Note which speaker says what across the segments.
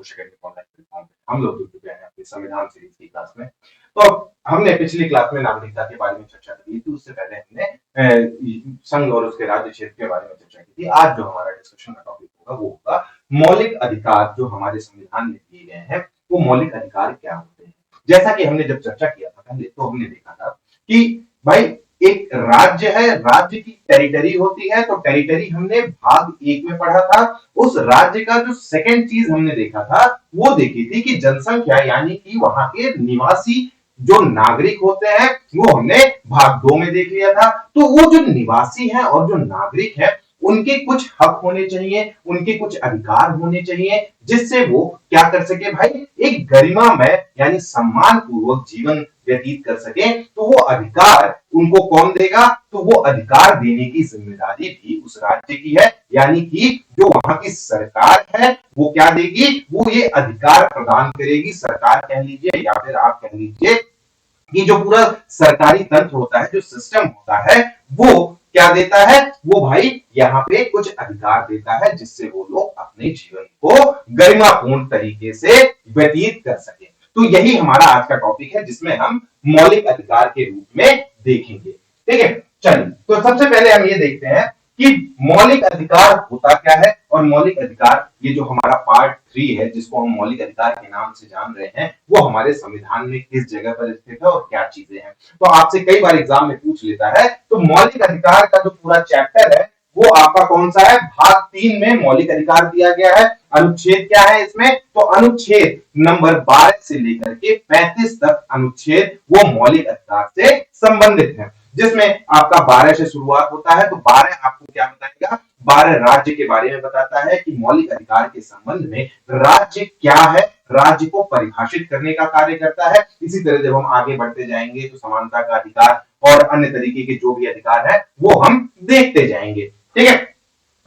Speaker 1: कोशिश करेंगे online platform पे। हम लोग जुड़ चुके हैं अपनी संविधान सीरीज की क्लास में। तो हमने पिछली क्लास में नागरिकता के बारे में चर्चा की थी, उससे पहले हमने संघ और उसके राज्य क्षेत्र के बारे में चर्चा की थी। आज जो हमारा डिस्कशन का टॉपिक होगा वो होगा मौलिक अधिकार जो हमारे संविधान में दिए गए हैं, वो मौलिक अधिकार क्या होते हैं। जैसा कि हमने जब चर्चा किया था पहले, तो हमने देखा था कि भाई एक राज्य है, राज्य की टेरिटरी होती है, तो टेरिटरी हमने भाग 1 में पढ़ा था। उस राज्य का जो सेकंड चीज हमने देखा था वो देखी थी कि जनसंख्या, यानी कि वहां के निवासी जो नागरिक होते हैं, वो हमने भाग 2 में देख लिया था। तो वो जो निवासी हैं और जो नागरिक हैं, उनके कुछ हक होने चाहिए, उनके कुछ अधिकार होने चाहिए, जिससे वो क्या कर सके भाई, एक गरिमामय यानी सम्मान पूर्वक जीवन व्यतीत कर सके। तो वो अधिकार उनको कौन देगा, तो वो अधिकार देने की जिम्मेदारी भी उस राज्य की है, यानी कि जो वहां की सरकार है वो क्या देगी, वो ये अधिकार प्रदान करेगी। सरकार कह लीजिए या फिर आप कह लीजिए कि जो पूरा सरकारी तंत्र होता है, जो सिस्टम होता है, वो क्या देता है, वो भाई यहाँ पे कुछ अधिकार देता है, जिससे वो लोग अपने जीवन को गरिमापूर्ण तरीके से व्यतीत कर सके। तो यही हमारा आज का टॉपिक है, जिसमें हम मौलिक अधिकार के रूप में देखेंगे। ठीक है, चलिए तो सबसे पहले हम ये देखते हैं कि मौलिक अधिकार होता क्या है। और मौलिक अधिकार, ये जो हमारा पार्ट 3 है, जिसको हम मौलिक अधिकार के नाम से जान रहे हैं, वो हमारे संविधान में किस जगह पर स्थित है और क्या चीजें हैं। तो आपसे कई बार एग्जाम में पूछ लेता है। तो मौलिक अधिकार का जो पूरा चैप्टर है वो आपका कौन सा है, भाग 3 में मौलिक अधिकार दिया गया है। अनुच्छेद क्या है इसमें, तो अनुच्छेद नंबर 12 से लेकर के 35 तक अनुच्छेद वो मौलिक अधिकार से संबंधित है, जिसमें आपका 12 से शुरुआत होता है। तो 12 आपको क्या बताएगा, 12 राज्य के बारे में बताता है कि मौलिक अधिकार के संबंध में राज्य क्या है, राज्य को परिभाषित करने का कार्य करता है। इसी तरह जब हम आगे बढ़ते जाएंगे तो समानता का अधिकार और अन्य तरीके के जो भी अधिकार है वो हम देखते जाएंगे। ठीक है,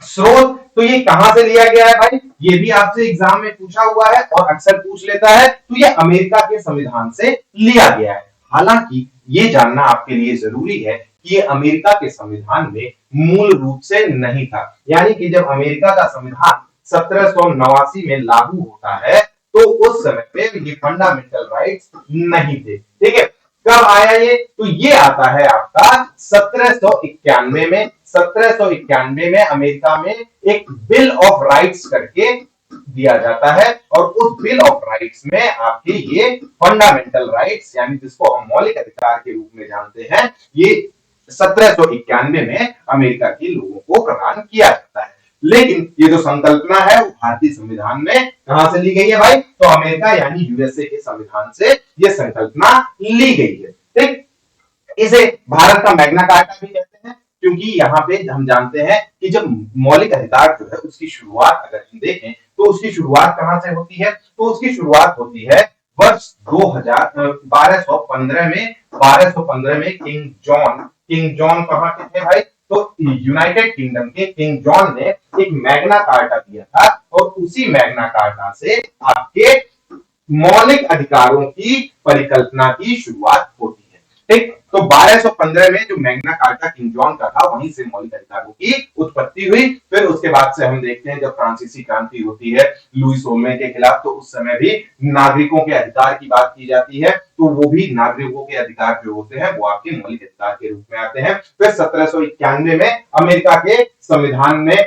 Speaker 1: स्रोत तो ये कहां से लिया गया है भाई, ये भी आपसे एग्जाम में पूछा हुआ है और अक्सर पूछ लेता है। तो ये अमेरिका के संविधान से लिया गया है। हालांकि ये जानना आपके लिए जरूरी है कि ये अमेरिका के संविधान में मूल रूप से नहीं था, यानी कि जब अमेरिका का संविधान 1789 में लागू होता है तो उस समय पे ये फंडामेंटल राइट्स नहीं थे। ठीक है, कब आया ये, तो ये आता है आपका 1791 में। 1791 में अमेरिका में एक बिल ऑफ राइट्स करके दिया जाता है, और उस बिल ऑफ राइट्स में आपके ये फंडामेंटल राइट्स, यानी जिसको हम मौलिक अधिकार के रूप में जानते हैं, ये 1791 में अमेरिका के लोगों को प्रदान किया जाता है। लेकिन ये जो संकल्पना है वो भारतीय संविधान में कहां से ली गई है भाई, तो अमेरिका यानी यूएसए के संविधान से ये संकल्पना ली गई है। ठीक, इसे भारत का मैग्ना कार्टा भी कहते हैं, क्योंकि यहाँ पे हम जानते हैं कि जब मौलिक अधिकार जो है उसकी शुरुआत अगर हम देखें तो उसकी शुरुआत कहां से होती है, तो उसकी शुरुआत होती है वर्ष 1215 में। 1215 में किंग जॉन कहां के थे भाई, तो यूनाइटेड किंगडम के किंग जॉन ने एक मैग्ना कार्टा दिया था, और उसी मैग्ना कार्टा से आपके मौलिक अधिकारों की परिकल्पना की शुरुआत होती है। ठीक, तो 1215 में जो मैग्ना कार्टा किंग जॉन का था, वहीं से मौलिक अधिकारों की उत्पत्ति हुई। फिर उसके बाद से हम देखते हैं जब फ्रांसीसी क्रांति होती है लुई 16 के खिलाफ, तो उस समय भी नागरिकों के अधिकार की बात की जाती है, तो वो भी नागरिकों के अधिकार जो होते हैं वो आपके मौलिक अधिकार के रूप में आते हैं। फिर 1791 में अमेरिका के संविधान में,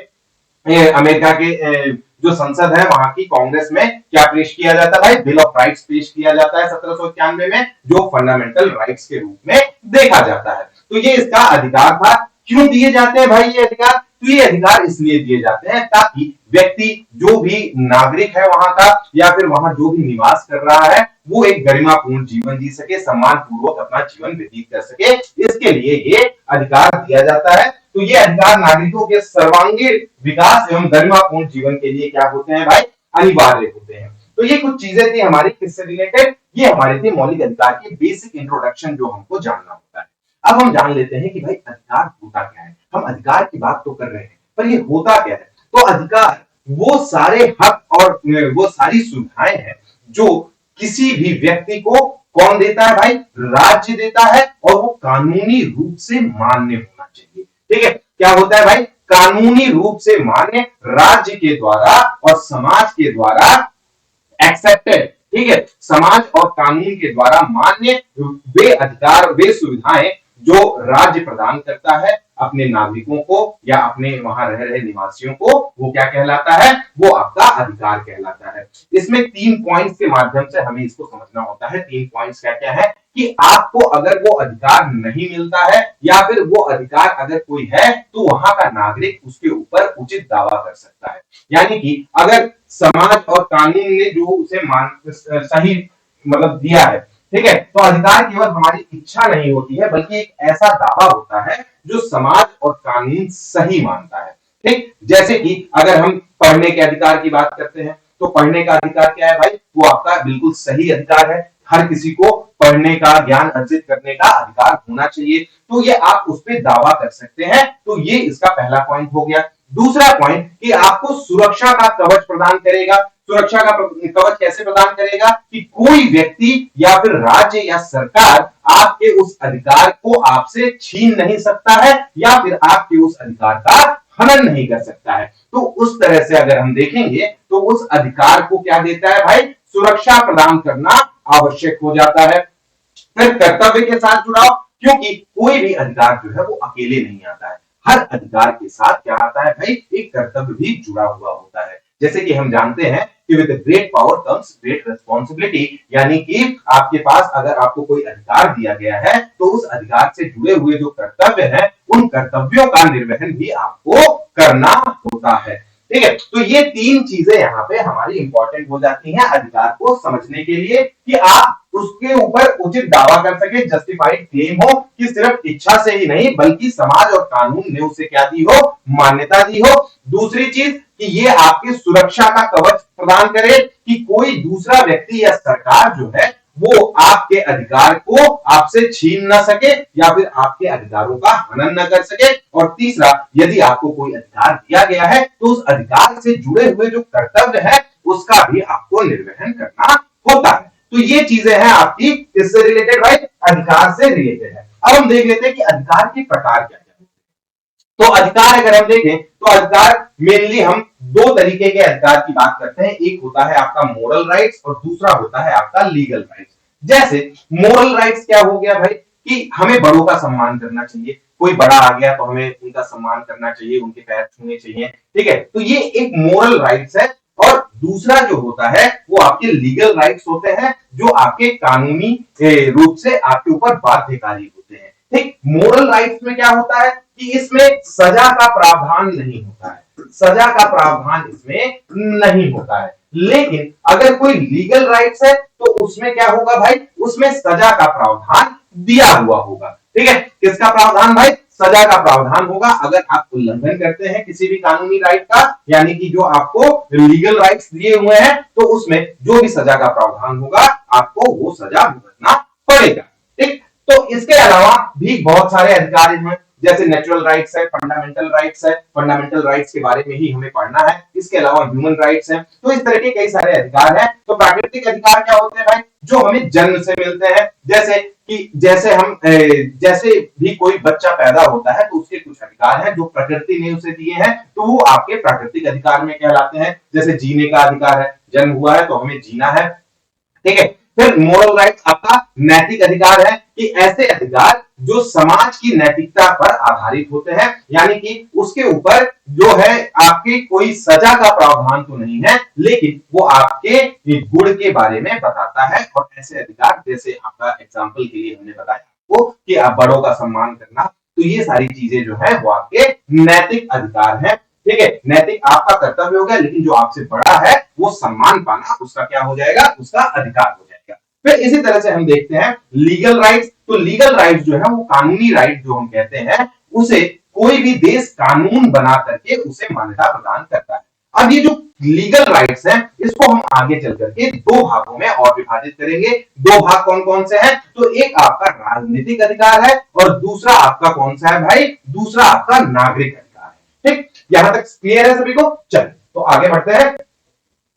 Speaker 1: अमेरिका के जो संसद है वहां की कांग्रेस में क्या पेश किया जाता है भाई, बिल ऑफ राइट्स पेश किया जाता है 1791 में, जो फंडामेंटल राइट्स के रूप में देखा जाता है। तो ये इसका अधिकार था। क्यों दिए जाते हैं भाई ये अधिकार, तो ये अधिकार इसलिए दिए जाते हैं ताकि व्यक्ति, जो भी नागरिक है वहां का या फिर वहां जो भी निवास कर रहा है, वो एक गरिमापूर्ण जीवन जी सके, सम्मान पूर्वक अपना जीवन व्यतीत कर सके, इसके लिए ये अधिकार दिया जाता है। तो ये अधिकार नागरिकों के सर्वांगीण विकास एवं गरिमापूर्ण जीवन के लिए क्या होते हैं भाई, अनिवार्य होते हैं। तो ये कुछ चीजें थी हमारी किससे रिलेटेड, ये हमारे थे मौलिक अधिकार की बेसिक इंट्रोडक्शन जो हमको जानना होता है। अब हम जान लेते हैं कि भाई अधिकार होता क्या है। हम अधिकार की बात तो कर रहे हैं, पर ये होता क्या है। तो अधिकार वो सारे हक और वो सारी सुविधाएं हैं जो किसी भी व्यक्ति को कौन देता है भाई, राज्य देता है, और वो कानूनी रूप से मान्य होना चाहिए। ठीक है, क्या होता है भाई, कानूनी रूप से मान्य, राज्य के द्वारा और समाज के द्वारा एक्सेप्टेड, ठीक है, समाज और कानून के द्वारा मान्य वे अधिकार, वे सुविधाएं जो राज्य प्रदान करता है अपने नागरिकों को या अपने वहां रह रहे निवासियों को, वो क्या कहलाता है, वो आपका अधिकार कहलाता है। इसमें 3 पॉइंट्स के माध्यम से हमें इसको समझना होता है। 3 पॉइंट्स क्या क्या है कि आपको अगर वो अधिकार नहीं मिलता है या फिर वो अधिकार अगर कोई है तो वहां का नागरिक उसके ऊपर उचित दावा कर सकता है। यानी कि अगर समाज और कानून ने जो उसे सही मतलब दिया है, ठीक है, तो अधिकार केवल हमारी इच्छा नहीं होती है बल्कि एक ऐसा दावा होता है जो समाज और कानून सही मानता है। ठीक, जैसे कि अगर हम पढ़ने के अधिकार की बात करते हैं तो पढ़ने का अधिकार क्या है भाई, वो आपका बिल्कुल सही अधिकार है। हर किसी को पढ़ने का, ज्ञान अर्जित करने का अधिकार होना चाहिए, तो ये आप उस पर दावा कर सकते हैं। तो ये इसका पहला पॉइंट हो गया। दूसरा पॉइंट कि आपको सुरक्षा का कवच प्रदान करेगा। सुरक्षा का कवच कैसे प्रदान करेगा कि कोई व्यक्ति या फिर राज्य या सरकार आपके उस अधिकार को आपसे छीन नहीं सकता है या फिर आपके उस अधिकार का हनन नहीं कर सकता है। तो उस तरह से अगर हम देखेंगे तो उस अधिकार को क्या देता है भाई, सुरक्षा प्रदान करना आवश्यक हो जाता है। फिर कर्तव्य के साथ जुड़ाव, क्योंकि कोई भी अधिकार जो है वो अकेले नहीं आता है, हर अधिकार के साथ क्या आता है भाई, एक कर्तव्य भी जुड़ा हुआ होता है। जैसे कि हम जानते हैं कि with great power comes great responsibility, यानी कि आपके पास अगर आपको कोई अधिकार दिया गया है तो उस अधिकार से जुड़े हुए जो कर्तव्य है उन कर्तव्यों का निर्वहन भी आपको करना होता है। ठीक है, तो ये 3 चीजें यहाँ पे हमारी इंपॉर्टेंट हो जाती हैं अधिकार को समझने के लिए कि आप उसके ऊपर उचित दावा कर सके, जस्टिफाइड क्लेम हो कि सिर्फ इच्छा से ही नहीं बल्कि समाज और कानून ने उसे क्या दी हो, मान्यता दी हो। दूसरी चीज कि ये आपकी सुरक्षा का कवच प्रदान करे कि कोई दूसरा व्यक्ति या सरकार जो है वो आपके अधिकार को आपसे छीन ना सके या फिर आपके अधिकारों का हनन न कर सके। और तीसरा, यदि आपको कोई अधिकार दिया गया है तो उस अधिकार से जुड़े हुए जो कर्तव्य है उसका भी आपको निर्वहन करना होता है। तो ये चीजें हैं आपकी इससे रिलेटेड भाई, अधिकार से रिलेटेड है। अब हम देख लेते हैं कि अधिकार के प्रकार क्या क्या है। तो अधिकार अगर हम देखें तो अधिकार मेनली हम 2 तरीके के अधिकार की बात करते हैं। एक होता है आपका मोरल राइट्स और दूसरा होता है आपका लीगल राइट्स। जैसे मोरल राइट्स क्या हो गया भाई कि हमें बड़ों का सम्मान करना चाहिए, कोई बड़ा आ गया तो हमें उनका सम्मान करना चाहिए, उनके पैर छूने चाहिए, ठीक है, तो ये एक मोरल राइट्स है। और दूसरा जो होता है वो आपके लीगल राइट्स होते हैं जो आपके कानूनी रूप से आपके ऊपर बाध्यकारी होते हैं। ठीक, मोरल राइट्स में क्या होता है कि इसमें सजा का प्रावधान नहीं होता है, सजा का प्रावधान इसमें नहीं होता है। लेकिन अगर कोई लीगल राइट्स है तो उसमें क्या होगा भाई, उसमें सजा का प्रावधान दिया हुआ होगा। ठीक है, किसका प्रावधान भाई, सजा का प्रावधान होगा अगर आप उल्लंघन करते हैं किसी भी कानूनी राइट का, यानी कि जो आपको लीगल राइट्स दिए हुए हैं तो उसमें जो भी सजा का प्रावधान होगा आपको वो सजा भुगतना पड़ेगा। ठीक, तो इसके अलावा भी बहुत सारे अधिकार हैं, जैसे नेचुरल राइट्स है, फंडामेंटल राइट्स है, फंडामेंटल राइट्स के बारे में ही हमें पढ़ना है। इसके अलावा ह्यूमन राइट्स हैं, तो इस तरह के कई सारे अधिकार हैं। तो प्राकृतिक अधिकार क्या होते हैं भाई, जो हमें जन्म से मिलते हैं, जैसे कि जैसे भी कोई बच्चा पैदा होता है तो उसके कुछ अधिकार हैं जो प्रकृति ने उसे दिए हैं, तो वो आपके प्राकृतिक अधिकार में कहलाते हैं। जैसे जीने का अधिकार है, जन्म हुआ है तो हमें जीना है, ठीक है। फिर मोरल राइट्स आपका नैतिक अधिकार है कि ऐसे अधिकार जो समाज की नैतिकता पर आधारित होते हैं, यानी कि उसके ऊपर जो है आपके कोई सजा का प्रावधान तो नहीं है लेकिन वो आपके गुण के बारे में बताता है। और ऐसे अधिकार जैसे आपका एग्जांपल के लिए हमने बताया आपको कि आप बड़ों का सम्मान करना, तो ये सारी चीजें जो है वो आपके नैतिक अधिकार है। ठीक है, नैतिक आपका कर्तव्य हो गया लेकिन जो आपसे बड़ा है वो सम्मान पाना उसका क्या हो जाएगा, उसका अधिकार हो जाएगा। फिर इसी तरह से हम देखते हैं लीगल राइट्स। तो लीगल राइट्स जो है वो कानूनी राइट जो हम कहते हैं उसे कोई भी देश कानून बना करके उसे मान्यता प्रदान करता है। अब ये जो लीगल राइट्स हैं इसको हम आगे चल करके 2 भागों में और विभाजित करेंगे। 2 भाग कौन कौन से हैं, तो एक आपका राजनीतिक अधिकार है और दूसरा आपका कौन सा है भाई, दूसरा आपका नागरिक अधिकार है। ठीक, यहां तक क्लियर है सभी को। चलिए तो आगे बढ़ते हैं।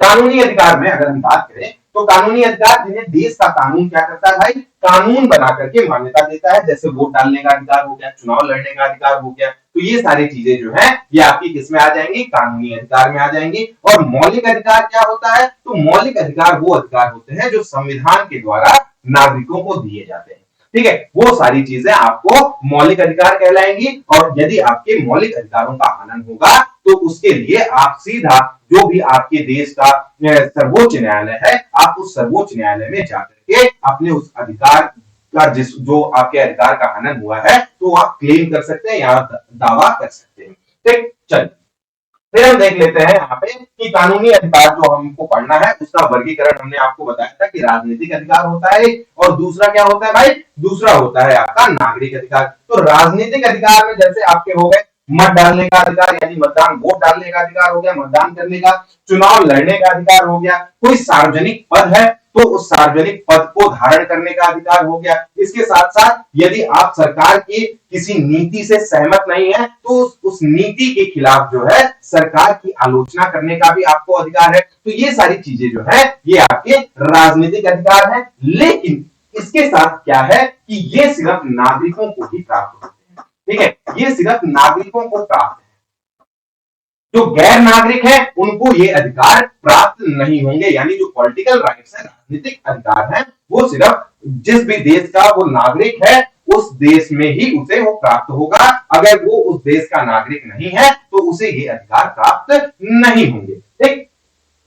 Speaker 1: कानूनी अधिकार में अगर हम बात करें तो कानूनी अधिकार जिन्हें देश का कानून क्या करता है भाई, कानून बना करके मान्यता देता है, जैसे वोट डालने का अधिकार हो गया, चुनाव लड़ने का अधिकार हो गया, तो ये सारी चीजें जो है ये आपकी किस में आ जाएंगी, कानूनी अधिकार में आ जाएंगी। और मौलिक अधिकार क्या होता है, तो मौलिक अधिकार वो अधिकार होते हैं जो संविधान के द्वारा नागरिकों को दिए जाते हैं। ठीक है, वो सारी चीजें आपको मौलिक अधिकार कहलाएंगी। और यदि आपके मौलिक अधिकारों का हनन होगा तो उसके लिए आप सीधा जो भी आपके देश का सर्वोच्च न्यायालय है, आप उस सर्वोच्च न्यायालय में जाकर के अपने उस अधिकार का जो आपके अधिकार का हनन हुआ है तो आप क्लेम कर सकते हैं या दावा कर सकते हैं। ठीक, चलिए फिर हम देख लेते हैं यहाँ पे कि कानूनी अधिकार जो हमको पढ़ना है उसका वर्गीकरण हमने आपको बताया था कि राजनीतिक अधिकार होता है और दूसरा क्या होता है भाई, दूसरा होता है आपका नागरिक अधिकार। तो राजनीतिक अधिकार में जैसे आपके हो गए मत डालने का अधिकार यानी मतदान, वोट डालने का अधिकार हो गया, मतदान करने का, चुनाव लड़ने का अधिकार हो गया, कोई सार्वजनिक पद है तो उस सार्वजनिक पद को धारण करने का अधिकार हो गया। इसके साथ साथ यदि आप सरकार की किसी नीति से सहमत नहीं है तो उस नीति के खिलाफ जो है सरकार की आलोचना करने का भी आपको अधिकार है। तो ये सारी चीजें जो है ये आपके राजनीतिक अधिकार है। लेकिन इसके साथ क्या है कि ये सिर्फ नागरिकों को ही प्राप्त होते हैं। ठीक है, ये सिर्फ नागरिकों को प्राप्त है, जो गैर नागरिक है उनको ये अधिकार प्राप्त नहीं होंगे। यानी जो पॉलिटिकल राइट्स है, राजनीतिक अधिकार है, वो सिर्फ जिस भी देश का वो नागरिक है उस देश में ही उसे वो प्राप्त होगा। अगर वो उस देश का नागरिक नहीं है तो उसे ये अधिकार प्राप्त नहीं होंगे। ठीक,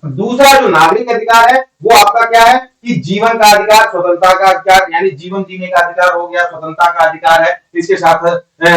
Speaker 1: दूसरा जो नागरिक अधिकार है वो आपका क्या है कि जीवन का अधिकार, स्वतंत्रता का अधिकार यानी जीवन जीने का अधिकार हो गया, स्वतंत्रता का अधिकार है। इसके साथ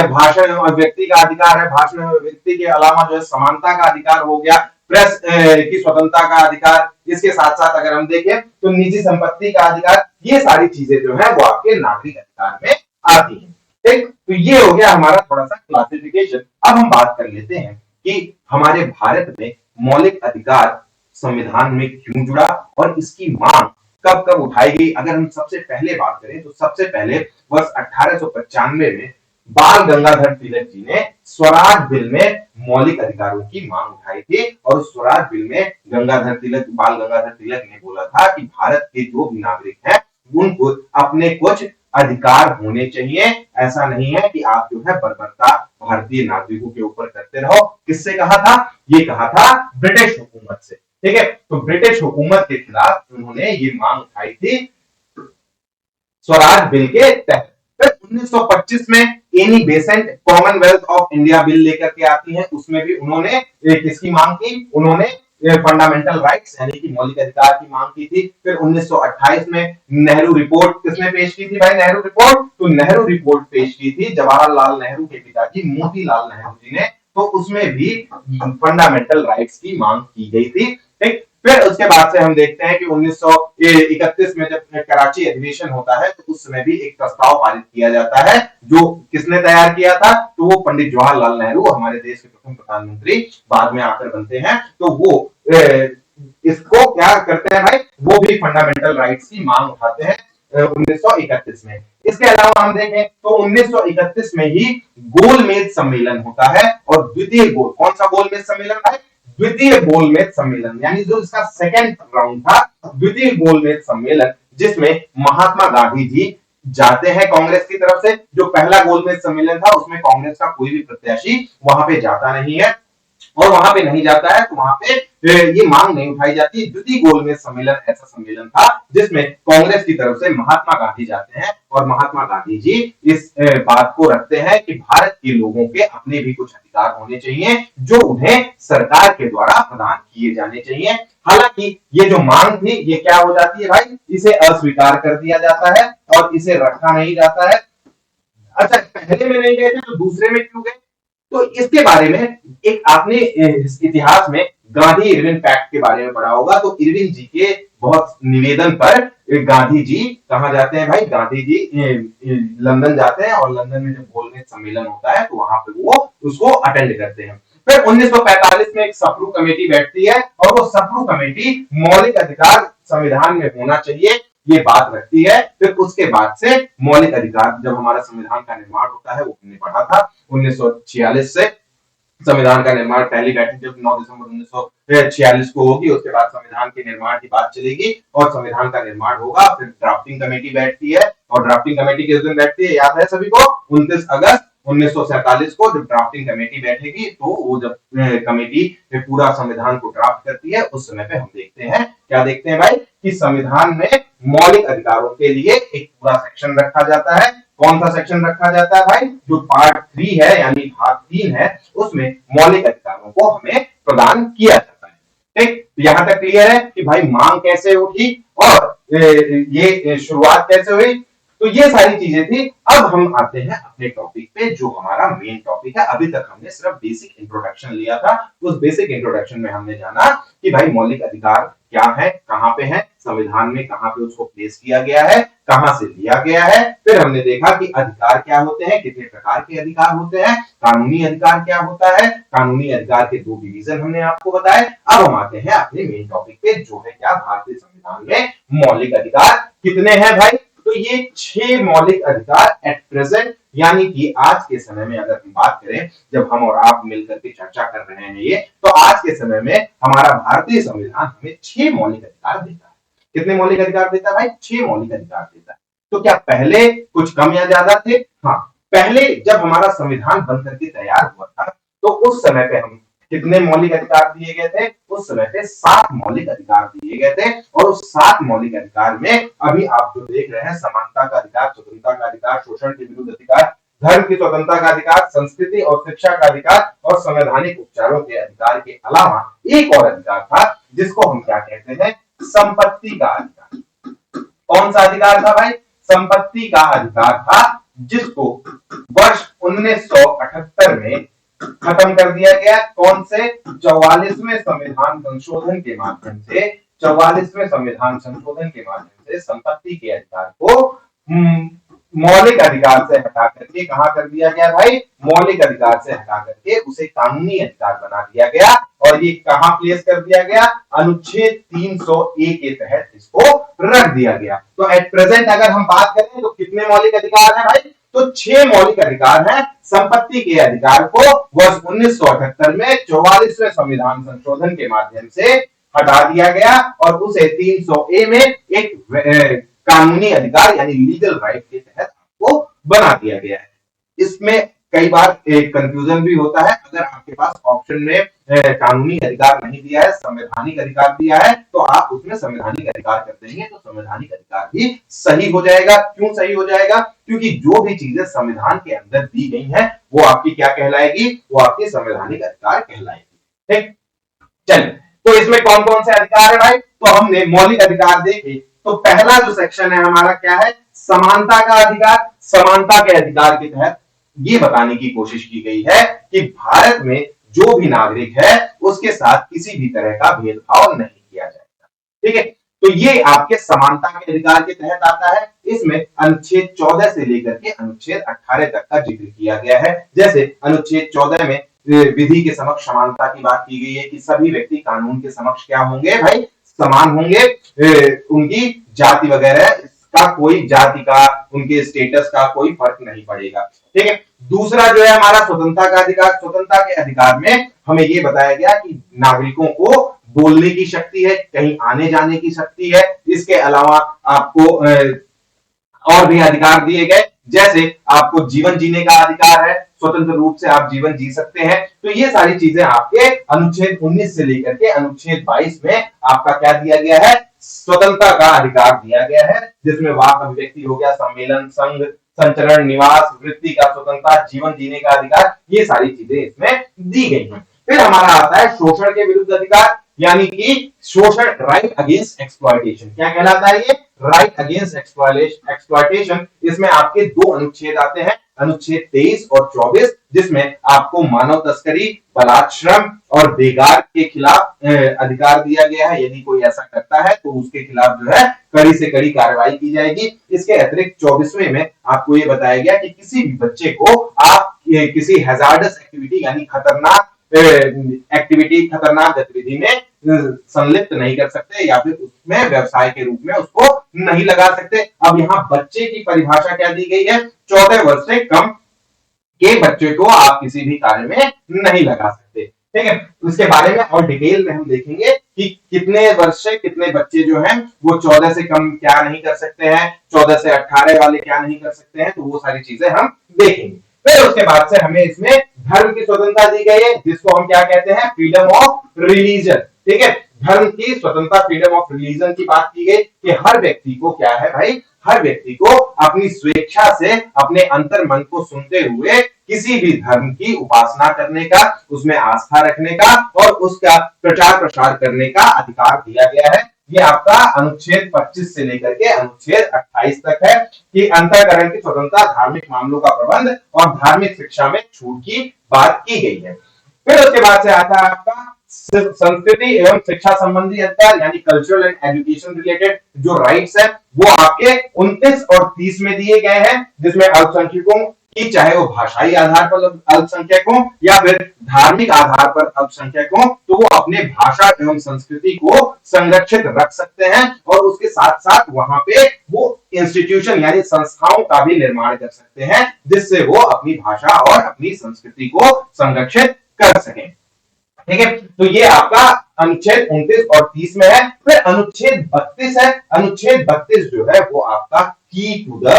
Speaker 1: भाषण व्यक्ति का अधिकार है, भाषण व्यक्ति के अलावा जो है समानता का अधिकार हो गया, प्रेस की स्वतंत्रता का अधिकार। इसके साथ साथ अगर हम देखें तो निजी संपत्ति का अधिकार, ये सारी चीजें जो है वो आपके नागरिक अधिकार में आती है। ठीक, तो ये हो गया हमारा थोड़ा सा क्लासिफिकेशन। अब हम बात कर लेते हैं कि हमारे भारत में मौलिक अधिकार संविधान में क्यों जुड़ा और इसकी मांग कब कब उठाई गई। अगर हम सबसे पहले बात करें तो सबसे पहले वर्ष 1895 में बाल गंगाधर तिलक जी ने स्वराज बिल में मौलिक अधिकारों की मांग उठाई थी। और उस स्वराज बिल में बाल गंगाधर तिलक ने बोला था कि भारत के जो भी नागरिक हैं उनको अपने कुछ अधिकार होने चाहिए। ऐसा नहीं है कि आप जो है बर्बरता भारतीय नागरिकों के ऊपर करते रहो। किससे कहा था, ये कहा था ब्रिटिश हुकूमत से। ठीक है, तो ब्रिटिश हुकूमत के खिलाफ उन्होंने ये मांग उठाई थी स्वराज बिल के तहत। फिर 1925 में Annie Besant Commonwealth of India bill लेकर के आती है, उसमें भी उन्होंने किसकी मांग की, उन्होंने फंडामेंटल राइट्स यानी कि मौलिक अधिकार की मांग की थी। फिर 1928 में नेहरू रिपोर्ट किसने पेश की थी भाई, नेहरू रिपोर्ट, तो नेहरू रिपोर्ट पेश की थी जवाहरलाल नेहरू के पिताजी मोतीलाल नेहरू जी ने। तो उसमें भी फंडामेंटल राइट्स की मांग की गई थी। ठीक, फिर उसके बाद से हम देखते हैं कि 1931 में जब कराची अधिवेशन होता है तो उस समय भी एक प्रस्ताव पारित किया जाता है। जो किसने तैयार किया था, तो वो पंडित जवाहरलाल नेहरू, हमारे देश के प्रथम प्रधानमंत्री बाद में आकर बनते हैं। तो वो इसको क्या करते हैं भाई, वो भी फंडामेंटल राइट्स की मांग उठाते हैं 1931 में। इसके अलावा हम देखें तो 1931 में ही गोलमेज सम्मेलन होता है। और द्वितीय कौन सा गोलमेज सम्मेलन है, द्वितीय गोलमेज सम्मेलन, यानी जो इसका सेकंड राउंड था, द्वितीय गोलमेज सम्मेलन, जिसमें महात्मा गांधी जी जाते हैं कांग्रेस की तरफ से। जो पहला गोलमेज सम्मेलन था उसमें कांग्रेस का कोई भी प्रत्याशी वहां पे जाता नहीं है, और वहां पे नहीं जाता है तो वहां पे ये मांग नहीं उठाई जाती। द्वितीय गोलमेज सम्मेलन ऐसा सम्मेलन था जिसमें कांग्रेस की तरफ से महात्मा गांधी जाते हैं और महात्मा गांधी जी इस बात को रखते हैं कि भारत के लोगों के अपने भी कुछ अधिकार होने चाहिए जो उन्हें सरकार के द्वारा प्रदान किए जाने चाहिए। हालांकि ये जो मांग थी ये क्या हो जाती है भाई, इसे अस्वीकार कर दिया जाता है और इसे रखा नहीं जाता है। अच्छा, पहले में नहीं गए थे तो दूसरे में क्यों गए, तो इसके बारे में एक आपने इतिहास में गांधी इरविन पैक्ट के बारे में पढ़ा होगा। तो इरविन जी के बहुत निवेदन पर गांधी जी कहां जाते हैं भाई, गांधी जी लंदन जाते हैं और लंदन में जब गोलमेज सम्मेलन होता है तो वहां पे वो उसको अटेंड करते हैं। फिर 1945 में एक सप्रू कमेटी बैठती है और वो सप्रू कमेटी मौलिक अधिकार संविधान में होना चाहिए ये बात रखती है। फिर उसके बाद से मौलिक अधिकार, जब हमारा संविधान का निर्माण होता है, वो हमने पढ़ा था 1946 से संविधान का निर्माण पहली बैठक जब 9 दिसंबर 1946 को होगी, उसके बाद संविधान के निर्माण की बात चलेगी और संविधान का निर्माण होगा। फिर ड्राफ्टिंग कमेटी बैठती है और ड्राफ्टिंग कमेटी किस दिन बैठती है याद है सभी को? 29 अगस्त 1947 को जब ड्राफ्टिंग कमेटी बैठेगी तो वो जब कमेटी पूरा संविधान को ड्राफ्ट करती है उस समय पे हम देखते हैं, क्या देखते हैं भाई, कि संविधान में मौलिक अधिकारों के लिए एक पूरा सेक्शन रखा जाता है। कौन सा सेक्शन रखा जाता है भाई? जो पार्ट 3 है यानी भाग 3 है, उसमें मौलिक अधिकारों को हमें प्रदान किया जाता है। ठीक, यहां तक क्लियर है कि भाई मांग कैसे उठी और ये शुरुआत कैसे हुई? तो ये सारी चीजें थी। अब हम आते हैं अपने टॉपिक पे, जो हमारा मेन टॉपिक है। अभी तक हमने सिर्फ बेसिक इंट्रोडक्शन लिया था। उस बेसिक इंट्रोडक्शन में हमने जाना कि भाई मौलिक अधिकार क्या है, कहां पे है, संविधान में कहां पे उसको प्लेस किया गया है, कहां से लिया गया है। फिर हमने देखा कि अधिकार क्या होते हैं, कितने प्रकार के अधिकार होते हैं, कानूनी अधिकार क्या होता है, कानूनी अधिकार के 2 डिवीजन हमने आपको बताए। अब हम आते हैं अपने मेन टॉपिक पे, जो है क्या, भारतीय संविधान में मौलिक अधिकार कितने हैं भाई? तो ये 6 मौलिक अधिकार एट प्रेजेंट, यानी कि आज के समय में अगर हम बात करें, जब हम और आप मिलकर के चर्चा कर रहे हैं ये, तो आज के समय में हमारा भारतीय संविधान हमें 6 मौलिक अधिकार देता है। कितने मौलिक अधिकार देता है भाई? 6 मौलिक अधिकार देता है। तो क्या पहले कुछ कम या ज्यादा थे? हाँ, पहले जब हमारा संविधान बनकर के तैयार हुआ था तो उस समय पे हम कितने मौलिक अधिकार दिए गए थे? उस समय पे 7 मौलिक अधिकार दिए गए थे। और उस 7 मौलिक अधिकार में अभी आप जो देख रहे हैं, समानता का अधिकार, स्वतंत्रता का अधिकार, शोषण के विरुद्ध अधिकार, धर्म की स्वतंत्रता का अधिकार, संस्कृति और शिक्षा का अधिकार और संवैधानिक उपचारों के अधिकार के अलावा एक और अधिकार था जिसको हम क्या कहते हैं? संपत्ति का अधिकार। कौन सा अधिकार था भाई? संपत्ति का अधिकार था, जिसको वर्ष 1978 में खत्म कर दिया गया। कौन से? 44वें संविधान संशोधन के माध्यम से। 44वें संविधान संशोधन के माध्यम से संपत्ति के अधिकार को मौलिक अधिकार से हटा करके कहां कर दिया गया भाई? मौलिक अधिकार से हटा करके उसे कानूनी अधिकार बना दिया गया। और ये कहां प्लेस कर दिया गया? अनुच्छेद 300A के तहत इसको रख दिया गया। तो एट प्रेजेंट अगर हम बात करें तो कितने मौलिक अधिकार हैं भाई? तो 6 मौलिक अधिकार हैं। संपत्ति के अधिकार को वर्ष 1978 में 44वें संविधान संशोधन के माध्यम से हटा दिया गया और उसे 300A में एक कानूनी अधिकार यानी लीगल राइट के तहत आपको बना दिया गया है। इसमें कई बार एक कंफ्यूजन भी होता है। अगर आपके पास ऑप्शन में कानूनी अधिकार नहीं दिया है, संवैधानिक अधिकार दिया है, तो आप उसमें संवैधानिक अधिकार कर देंगे तो संवैधानिक अधिकार भी सही हो जाएगा। क्यों सही हो जाएगा? क्योंकि जो भी चीजें संविधान के अंदर दी गई हैं वो आपकी क्या कहलाएगी? वो आपकी संवैधानिक अधिकार कहलाएगी। ठीक, चलिए, तो इसमें कौन कौन से अधिकार है भाई? तो हमने मौलिक अधिकार देखे। तो पहला जो सेक्शन है हमारा क्या है? समानता का अधिकार। समानता के अधिकार के तहत ये बताने की कोशिश की गई है कि भारत में जो भी नागरिक है उसके साथ किसी भी तरह का भेदभाव नहीं किया जाएगा। ठीक है, तो ये आपके समानता के अधिकार के तहत आता है। इसमें अनुच्छेद 14 से लेकर के अनुच्छेद 18 तक का जिक्र किया गया है। जैसे अनुच्छेद 14 में विधि के समक्ष समानता की बात की गई है कि सभी व्यक्ति कानून के समक्ष क्या होंगे भाई? समान होंगे। उनकी जाति वगैरह का कोई जाति का, उनके स्टेटस का कोई फर्क नहीं पड़ेगा। ठीक है, दूसरा जो है हमारा स्वतंत्रता का अधिकार। स्वतंत्रता के अधिकार में हमें यह बताया गया कि नागरिकों को बोलने की शक्ति है, कहीं आने जाने की शक्ति है। इसके अलावा आपको और भी अधिकार दिए गए, जैसे आपको जीवन जीने का अधिकार है, स्वतंत्र रूप से आप जीवन जी सकते हैं। तो ये सारी चीजें आपके अनुच्छेद 19 से लेकर के अनुच्छेद 22 में आपका क्या दिया गया है? स्वतंत्रता का अधिकार दिया गया है, जिसमें वाक अभिव्यक्ति हो गया, सम्मेलन, संघ, संचरण, निवास, वृत्ति का स्वतंत्रता, जीवन जीने का अधिकार, ये सारी चीजें इसमें दी गई हैं। फिर हमारा आता है शोषण के विरुद्ध अधिकार, यानी कि शोषण, राइट अगेंस्ट एक्सप्लॉयटेशन। क्या कहलाता है ये? Right against exploitation. इसमें आपके 2 अनुच्छेद आते हैं, अनुच्छेद 23 और 24, जिसमें आपको मानव तस्करी, बलात्श्रम और बेगार के खिलाफ अधिकार दिया गया है। यदि कोई ऐसा करता है तो उसके खिलाफ जो है कड़ी से कड़ी कार्रवाई की जाएगी। इसके अतिरिक्त 24वें में आपको ये बताया गया कि किसी भी बच्चे को आप किसी हैजार्डस एक्टिविटी यानी खतरनाक एक्टिविटी, खतरनाक गतिविधि में संलिप्त नहीं कर सकते या फिर उसमें व्यवसाय के रूप में उसको नहीं लगा सकते। अब यहाँ बच्चे की परिभाषा क्या दी गई है? 14 वर्ष से कम के बच्चे को आप किसी भी कार्य में नहीं लगा सकते। ठीक है, उसके बारे में और डिटेल में हम देखेंगे कि कितने वर्ष से कितने बच्चे जो हैं वो 14 से कम क्या नहीं कर सकते हैं, 14 से 18 वाले क्या नहीं कर सकते हैं, तो वो सारी चीजें हम देखेंगे। फिर उसके बाद से हमें इसमें धर्म की स्वतंत्रता दी गई है, जिसको हम क्या कहते हैं, फ्रीडम ऑफ रिलीजन। ठीक है, धर्म की स्वतंत्रता, फ्रीडम ऑफ रिलीजन की बात की गई कि हर व्यक्ति को क्या है भाई, हर व्यक्ति को अपनी स्वेच्छा से अपने अंतर मन को सुनते हुए किसी भी धर्म की उपासना करने का, उसमें आस्था रखने का और उसका प्रचार प्रसार करने का अधिकार दिया गया है। ये आपका अनुच्छेद 25 से लेकर के अनुच्छेद 28 तक है कि अंतःकरण की स्वतंत्रता, धार्मिक मामलों का प्रबंध और धार्मिक शिक्षा में छूट की बात की गई है। फिर उसके बाद से आता है आपका संस्कृति एवं शिक्षा संबंधी अधिकार, यानी कल्चरल एंड एजुकेशन रिलेटेड जो राइट्स है वो आपके 29 और 30 में दिए गए हैं, जिसमें अल्पसंख्यकों की, चाहे वो भाषाई आधार पर अल्पसंख्यक हो या फिर धार्मिक आधार पर अल्पसंख्यक हो, तो वो अपने भाषा एवं संस्कृति को संरक्षित रख सकते हैं और उसके साथ साथ वहां पे वो इंस्टीट्यूशन यानी संस्थाओं का भी निर्माण कर सकते हैं, जिससे वो अपनी भाषा और अपनी संस्कृति को संरक्षित कर सकें। ठीक है, तो ये आपका अनुच्छेद 29 और 30 में है। फिर अनुच्छेद 32 है। अनुच्छेद 32 जो है वो आपका की टू द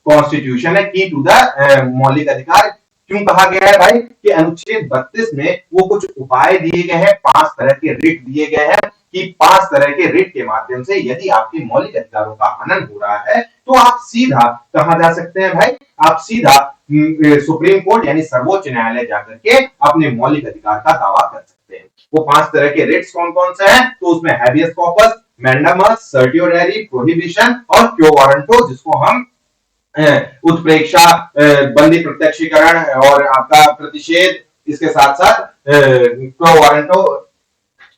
Speaker 1: कॉन्स्टिट्यूशन है, की टू द मौलिक अधिकार। क्यों कहा गया है भाई कि अनुच्छेद 32 में वो कुछ उपाय दिए गए हैं, 5 तरह के रिट दिए गए हैं कि 5 तरह के रिट के माध्यम से यदि आपके मौलिक अधिकारों का हनन हो रहा है तो आप सीधा कहां जा सकते हैं भाई, आप सीधा सुप्रीम कोर्ट यानी सर्वोच्च न्यायालय जाकर के अपने मौलिक अधिकार का दावा कर सकते हैं। वो 5 तरह के रिट्स कौन कौन से हैं, तो उसमें हैबियस कॉर्पस, मैंडामस, सर्टियोरेरी, प्रोहिबिशन और क्यो वारंटो, जिसको हम उत्प्रेक्षा, बंदी प्रत्यक्षीकरण और आपका प्रतिषेध, इसके साथ साथ क्यो वारंटो,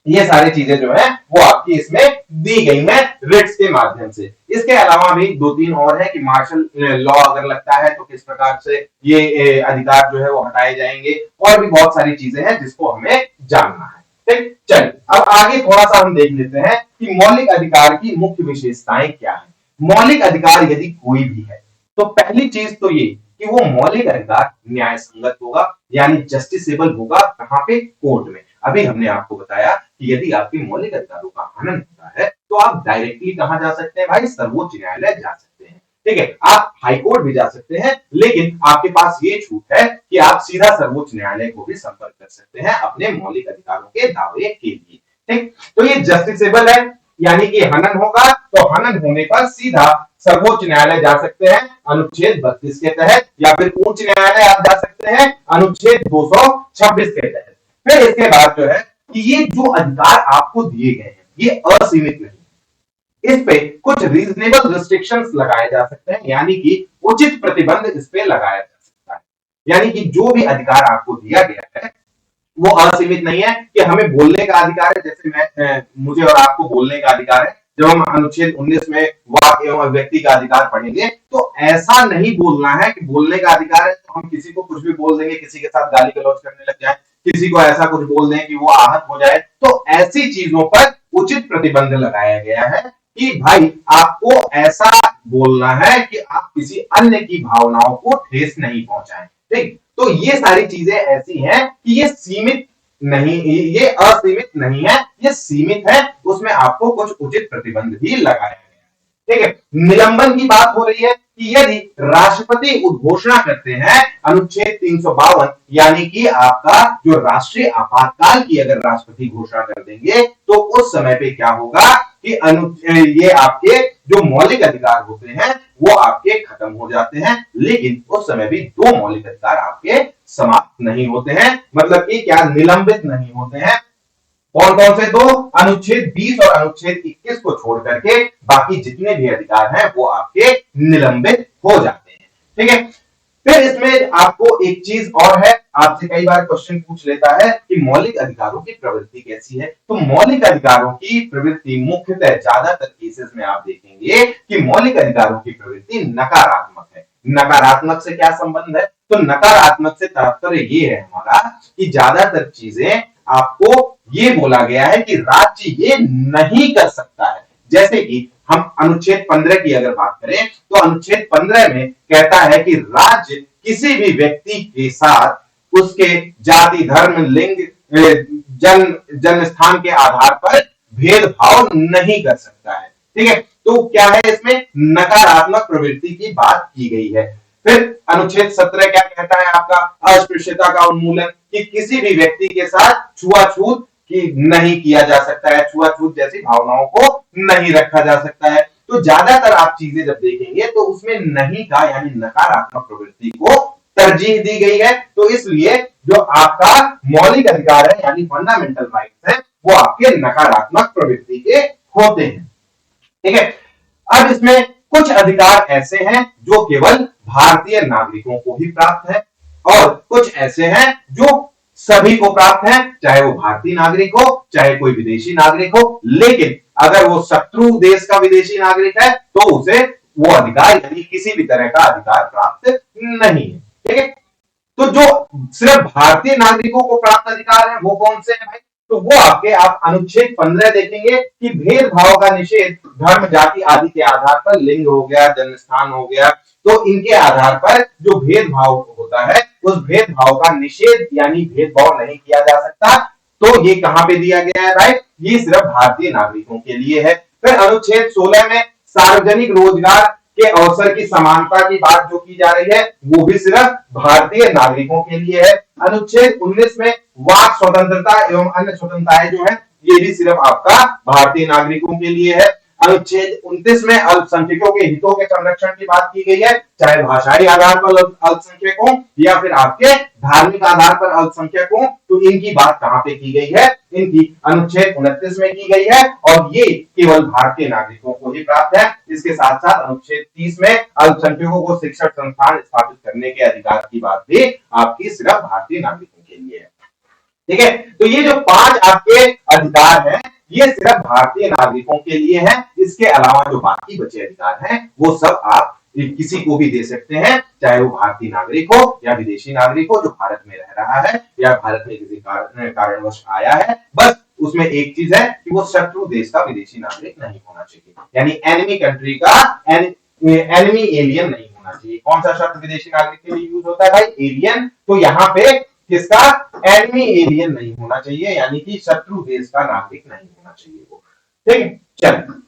Speaker 1: ये सारी चीजें जो है वो आपकी इसमें दी गई है रिट्स के माध्यम से। इसके अलावा भी 2-3 और है कि मार्शल लॉ अगर लगता है तो किस प्रकार से ये अधिकार जो है वो हटाए जाएंगे, और भी बहुत सारी चीजें हैं जिसको हमें जानना है। ठीक, चलिए अब आगे थोड़ा सा हम देख लेते हैं कि मौलिक अधिकार की मुख्य विशेषताएं क्या है। मौलिक अधिकार यदि कोई भी है तो पहली चीज तो ये कि वो मौलिक अधिकार न्याय संगत होगा, यानी जस्टिसेबल होगा। कहां पे, कोर्ट में। अभी हमने आपको बताया कि यदि आपके मौलिक अधिकारों का हनन होता है तो आप डायरेक्टली कहां जा सकते हैं भाई, सर्वोच्च न्यायालय जा सकते हैं। ठीक है, आप हाईकोर्ट भी जा सकते हैं, लेकिन आपके पास ये छूट है कि आप सीधा सर्वोच्च न्यायालय को भी संपर्क कर सकते हैं अपने मौलिक अधिकारों के दावे के लिए। ठीक, तो ये जस्टिसेबल है, यानी कि हनन होगा तो हनन होने पर सीधा सर्वोच्च न्यायालय जा सकते हैं अनुच्छेद 32 के तहत, या फिर उच्च न्यायालय आप जा सकते हैं अनुच्छेद 226 के तहत। फिर इसके बाद जो है कि ये जो अधिकार आपको दिए गए हैं ये असीमित नहीं, इस पे कुछ रीजनेबल रिस्ट्रिक्शंस लगाए जा सकते हैं, यानी कि उचित प्रतिबंध इस पे लगाया जा सकता है। यानी कि जो भी अधिकार आपको दिया गया है वो असीमित नहीं है कि हमें बोलने का अधिकार है, जैसे मुझे और आपको बोलने का अधिकार है। जब हम अनुच्छेद 19 में वाक एवं व्यक्ति का अधिकार पढ़ेंगे तो ऐसा नहीं बोलना है कि बोलने का अधिकार है तो हम किसी को कुछ भी बोल देंगे, किसी के साथ गाली गलौज करने लग जाए, किसी को ऐसा कुछ बोल दें कि वो आहत हो जाए। तो ऐसी चीजों पर उचित प्रतिबंध लगाया गया है कि भाई आपको ऐसा बोलना है कि आप किसी अन्य की भावनाओं को ठेस नहीं पहुंचाएं। ठीक, तो ये सारी चीजें ऐसी हैं कि ये सीमित नहीं, ये असीमित नहीं है, ये सीमित है, उसमें आपको कुछ उचित प्रतिबंध भी लगाया गया है। ठीक है, निलंबन की बात हो रही है कि यदि राष्ट्रपति उद्घोषणा करते हैं अनुच्छेद 352, यानी कि आपका जो राष्ट्रीय आपातकाल की अगर राष्ट्रपति घोषणा कर देंगे तो उस समय पे क्या होगा कि ये आपके जो मौलिक अधिकार होते हैं वो आपके खत्म हो जाते हैं, लेकिन उस समय भी 2 मौलिक अधिकार आपके समाप्त नहीं होते हैं, मतलब कि क्या, निलंबित नहीं होते हैं। कौन कौन से 2, अनुच्छेद 20 और अनुच्छेद 21 को छोड़ करके बाकी जितने भी अधिकार हैं वो आपके निलंबित हो जाते हैं। ठीक है, फिर इसमें आपको एक चीज और है, आपसे कई बार क्वेश्चन पूछ लेता है कि मौलिक अधिकारों की प्रवृत्ति कैसी है। तो मौलिक अधिकारों की प्रवृत्ति मुख्यतः ज्यादातर केसेस में आप देखेंगे कि मौलिक अधिकारों की प्रवृत्ति नकारात्मक है। नकारात्मक से क्या संबंध है, तो नकारात्मक से तात्पर्य ये है हमारा कि ज्यादातर चीजें आपको ये बोला गया है कि राज्य ये नहीं कर सकता है। जैसे कि हम अनुच्छेद 15 की अगर बात करें तो अनुच्छेद 15 में कहता है कि राज्य किसी भी व्यक्ति के साथ उसके जाति, धर्म, लिंग, जन्म स्थान के आधार पर भेदभाव नहीं कर सकता है। ठीक है, तो क्या है, इसमें नकारात्मक प्रवृत्ति की बात की गई है। फिर अनुच्छेद 17 क्या कहता है आपका, अस्पृश्यता का उन्मूलन, कि किसी भी व्यक्ति के साथ छुआछूत की नहीं किया जा सकता है, छुआछूत जैसी भावनाओं को नहीं रखा जा सकता है। तो ज्यादातर आप चीजें जब देखेंगे तो उसमें नहीं का यानी नकारात्मक प्रवृत्ति को तरजीह दी गई है। तो इसलिए जो आपका मौलिक अधिकार है यानी फंडामेंटल राइट्स है वो आपके नकारात्मक प्रवृत्ति के होते हैं। ठीक है, अब इसमें कुछ अधिकार ऐसे हैं जो केवल भारतीय नागरिकों को ही प्राप्त है और कुछ ऐसे हैं जो सभी को प्राप्त है, चाहे वो भारतीय नागरिक हो चाहे कोई विदेशी नागरिक हो। लेकिन अगर वो शत्रु देश का विदेशी नागरिक है तो उसे वो अधिकार यानी किसी भी तरह का अधिकार प्राप्त नहीं है। ठीक है, तो जो सिर्फ भारतीय नागरिकों को प्राप्त अधिकार है वो कौन से हैं भाई, तो वो आपके आप अनुच्छेद 15 देखेंगे कि भेदभाव का निषेध धर्म, जाति आदि के आधार पर, लिंग हो गया, जन्म स्थान हो गया, तो इनके आधार पर जो भेदभाव होता है उस भेदभाव का निषेध यानी भेदभाव नहीं किया जा सकता। तो ये कहां पे दिया गया है भाई, ये सिर्फ भारतीय नागरिकों के लिए है। फिर अनुच्छेद 16 में सार्वजनिक रोजगार के अवसर की समानता की बात जो की जा रही है वो भी सिर्फ भारतीय नागरिकों के लिए है। अनुच्छेद 19 में वाक स्वतंत्रता एवं अन्य स्वतंत्रताएं जो है ये भी सिर्फ आपका भारतीय नागरिकों के लिए है। अनुच्छेद 29 में अल्पसंख्यकों के हितों के संरक्षण की बात की गई है, चाहे भाषाई आधार पर अल्पसंख्यक हो या फिर आपके धार्मिक आधार पर अल्पसंख्यक हो। तो इनकी बात कहां पे की गई है, इनकी अनुच्छेद 29 में की गई है और ये केवल भारतीय नागरिकों को ही प्राप्त है। इसके साथ साथ अनुच्छेद 30 में अल्पसंख्यकों को शिक्षण संस्थान स्थापित करने के अधिकार की बात भी आपकी सिर्फ भारतीय नागरिकों के लिए है। ठीक है, तो ये जो 5 आपके अधिकार हैं ये सिर्फ भारतीय नागरिकों के लिए है। इसके अलावा जो बाकी बचे अधिकार हैं वो सब आप किसी को भी दे सकते हैं, चाहे वो भारतीय नागरिक हो या विदेशी नागरिक हो जो भारत में रह रहा है या भारत में किसी कारणवश आया है। बस उसमें एक चीज है कि वो शत्रु देश का विदेशी नागरिक नहीं होना चाहिए, यानी एनिमी कंट्री का एनिमी एलियन नहीं होना चाहिए। कौन सा शब्द विदेशी नागरिक के लिए यूज होता है भाई, एलियन। तो यहाँ पे किसका, एनिमी एलियन नहीं होना चाहिए, यानी कि शत्रु देश का नागरिक नहीं होना चाहिए वो। ठीक है, चलिए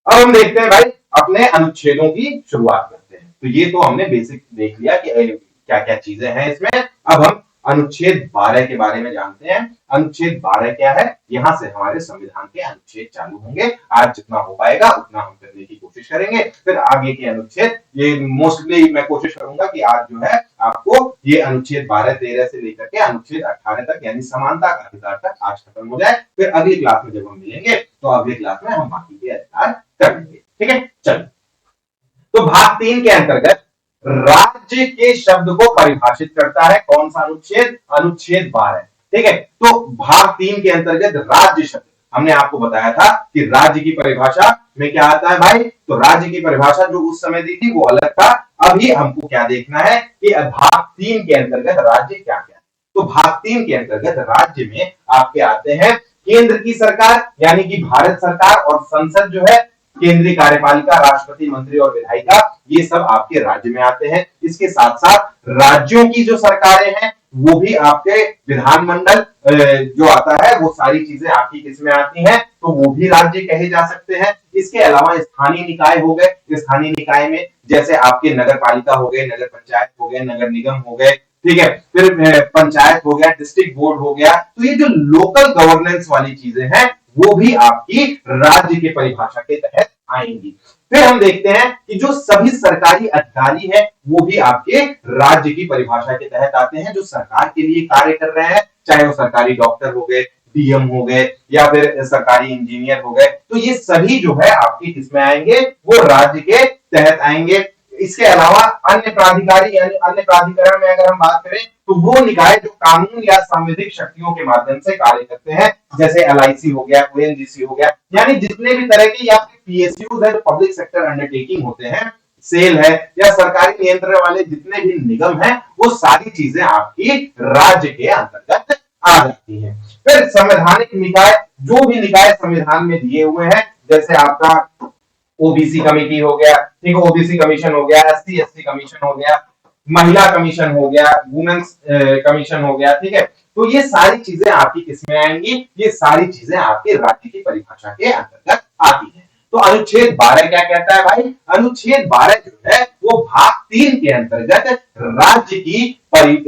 Speaker 1: अब हम देखते हैं भाई अपने अनुच्छेदों की शुरुआत करते हैं। तो ये तो हमने बेसिक देख लिया कि क्या क्या चीजें हैं इसमें। अब हम अनुच्छेद 12 के बारे में जानते हैं। अनुच्छेद 12 क्या है, यहां से हमारे संविधान के अनुच्छेद चालू होंगे। आज जितना हो पाएगा उतना हम करने की कोशिश करेंगे। फिर आगे के अनुच्छेद ये मोस्टली मैं कोशिश करूंगा कि आज जो है आपको ये अनुच्छेद 12-13 से लेकर के अनुच्छेद 18 तक यानी समानता का अधिकार तक आज खत्म हो जाए। फिर अगली क्लास में जब हम मिलेंगे तो अगली क्लास में हम बाकी के अधिकार कर लेंगे। ठीक है, चलिए तो भाग 3 के अंतर्गत राज्य के शब्द को परिभाषित करता है कौन सा अनुच्छेद, अनुच्छेद 12। ठीक है, तो भाग 3 के अंतर्गत राज्य शब्द हमने आपको बताया था कि राज्य की परिभाषा में क्या आता है भाई, तो राज्य की परिभाषा जो उस समय दी थी वो अलग था। अभी हमको क्या देखना है कि भाग 3 के अंतर्गत राज्य क्या क्या है। तो भाग 3 के अंतर्गत राज्य में आपके आते हैं केंद्र की सरकार यानी कि भारत सरकार और संसद जो है केंद्रीय कार्यपालिका, राष्ट्रपति, मंत्री और विधायिका, ये सब आपके राज्य में आते हैं। इसके साथ साथ राज्यों की जो सरकारें हैं वो भी आपके विधानमंडल जो आता है वो सारी चीजें आपकी किसमें आती हैं, तो वो भी राज्य कहे जा सकते हैं। इसके अलावा स्थानीय निकाय हो गए, स्थानीय निकाय में जैसे आपके नगर पालिका हो गए, नगर पंचायत हो गए, नगर निगम हो गए। ठीक है, फिर पंचायत हो गया, डिस्ट्रिक्ट बोर्ड हो गया। तो ये जो लोकल गवर्नेंस वाली चीजें हैं वो भी आपकी राज्य के परिभाषा के तहत आएंगी। फिर हम देखते हैं कि जो सभी सरकारी अधिकारी हैं वो भी आपके राज्य की परिभाषा के तहत आते हैं, जो सरकार के लिए कार्य कर रहे हैं, चाहे वो सरकारी डॉक्टर हो गए, डीएम हो गए या फिर सरकारी इंजीनियर हो गए। तो ये सभी जो है आपके किसमें आएंगे, वो राज्य के तहत आएंगे। इसके अलावा अन्य प्राधिकारी यानी अन्य प्राधिकरण में अगर हम बात करें तो वो निकाय जो कानून या संवैधानिक शक्तियों के माध्यम से कार्य करते हैं, जैसे एलआईसी हो गया, ओएनजीसी हो गया, यानी जितने भी तरह के या पीएसयूज है जो पब्लिक सेक्टर अंडरटेकिंग होते हैं, सेल है या सरकारी नियंत्रण वाले जितने भी निगम हैं, वो सारी चीजें आपकी राज्य के अंतर्गत आ जाती हैं। फिर संवैधानिक निकाय, जो भी निकाय संविधान में दिए हुए हैं, जैसे आपका ओबीसी कमेटी हो गया, ठीक है, ओबीसी कमीशन हो गया, एससी एसटी कमीशन हो गया, महिला कमीशन हो गया, वुमेन्स कमीशन हो गया, ठीक है। तो ये सारी चीजें आपकी किसमें आएंगी, ये सारी चीजें आपके राज्य की परिभाषा के अंतर्गत आती है। तो अनुच्छेद 12 क्या कहता है भाई, अनुच्छेद 12 जो है वो भाग 3 के अंतर्गत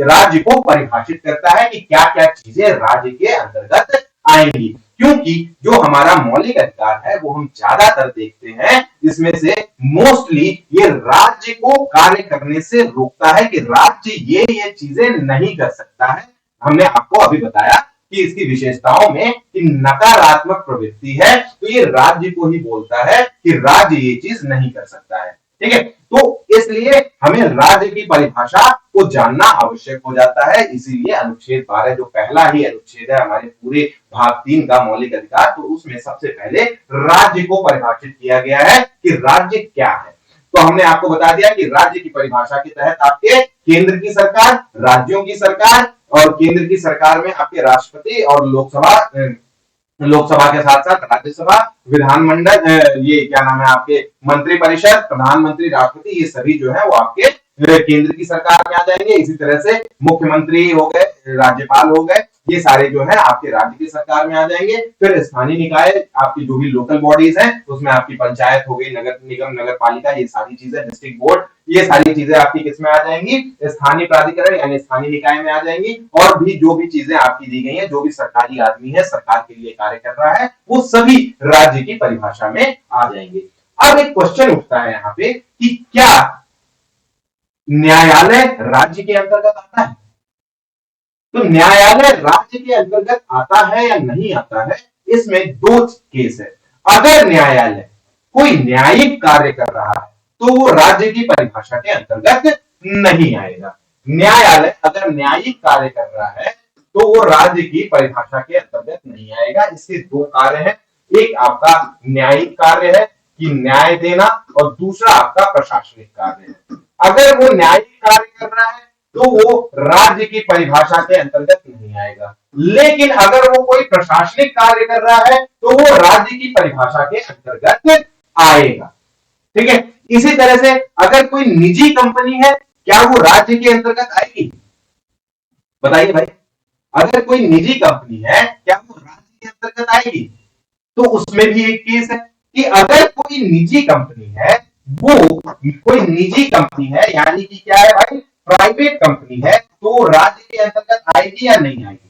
Speaker 1: राज्य को परिभाषित करता है कि क्या क्या चीजें राज्य के अंतर्गत आएंगी। क्योंकि जो हमारा मौलिक अधिकार है वो हम ज्यादातर देखते हैं इसमें से मोस्टली ये राज्य को कार्य करने से रोकता है कि राज्य ये चीजें नहीं कर सकता है। हमने आपको अभी बताया कि इसकी विशेषताओं में कि नकारात्मक प्रवृत्ति है, तो ये राज्य को ही बोलता है कि राज्य ये चीज नहीं कर सकता है, ठीक है। तो इसलिए हमें राज्य की परिभाषा को जानना आवश्यक हो जाता है। इसीलिए अनुच्छेद 12 जो पहला ही अनुच्छेद है हमारे पूरे भाग 3 का मौलिक अधिकार, तो उसमें सबसे पहले राज्य को परिभाषित किया गया है कि राज्य क्या है। तो हमने आपको बता दिया कि राज्य की परिभाषा के तहत आपके केंद्र की सरकार, राज्यों की सरकार, और केंद्र की सरकार में आपके राष्ट्रपति और लोकसभा के साथ साथ राज्यसभा, विधानमंडल, ये क्या नाम है आपके मंत्रिपरिषद, प्रधानमंत्री, राष्ट्रपति, ये सभी जो है वो आपके केंद्र की सरकार में आ जाएंगे। इसी तरह से मुख्यमंत्री हो गए, राज्यपाल हो गए, ये सारे जो है आपके राज्य की सरकार में आ जाएंगे। फिर स्थानीय निकाय, आपकी जो भी लोकल बॉडीज हैं उसमें आपकी पंचायत हो गई, नगर निगम, नगर पालिका, ये सारी चीजें, डिस्ट्रिक्ट बोर्ड, ये सारी चीजें आपकी किसमें आ जाएंगी, स्थानीय प्राधिकरण यानी स्थानीय निकाय में आ जाएंगी। और भी जो भी चीजें आपकी दी गई हैं, जो भी सरकारी आदमी है, सरकार के लिए कार्य कर रहा है, वो सभी राज्य की परिभाषा में आ जाएंगे। अब एक क्वेश्चन उठता है यहाँ पे कि क्या न्यायालय राज्य के अंतर्गत आता है? तो न्यायालय राज्य के अंतर्गत आता है या नहीं आता है, इसमें दो केस है। अगर न्यायालय कोई न्यायिक कार्य कर रहा है तो वो राज्य की परिभाषा के अंतर्गत नहीं आएगा। न्यायालय अगर न्यायिक कार्य कर रहा है तो वो राज्य की परिभाषा के अंतर्गत नहीं आएगा। इसके दो कार्य हैं, एक आपका न्यायिक कार्य है कि न्याय देना, और दूसरा आपका प्रशासनिक कार्य है। अगर वो न्यायिक कार्य कर रहा है तो वो राज्य की परिभाषा के अंतर्गत नहीं आएगा। लेकिन अगर वो कोई प्रशासनिक कार्य कर रहा है तो वो राज्य की परिभाषा के अंतर्गत आएगा, ठीक है। इसी तरह से अगर कोई निजी कंपनी है, क्या वो राज्य के अंतर्गत आएगी? बताइए भाई, अगर कोई निजी कंपनी है क्या वो राज्य के अंतर्गत आएगी? तो उसमें भी एक केस है कि अगर कोई निजी कंपनी है, वो कोई निजी कंपनी है यानी कि क्या है भाई, प्राइवेट कंपनी है, तो राज्य के अंतर्गत आएगी या नहीं आएगी?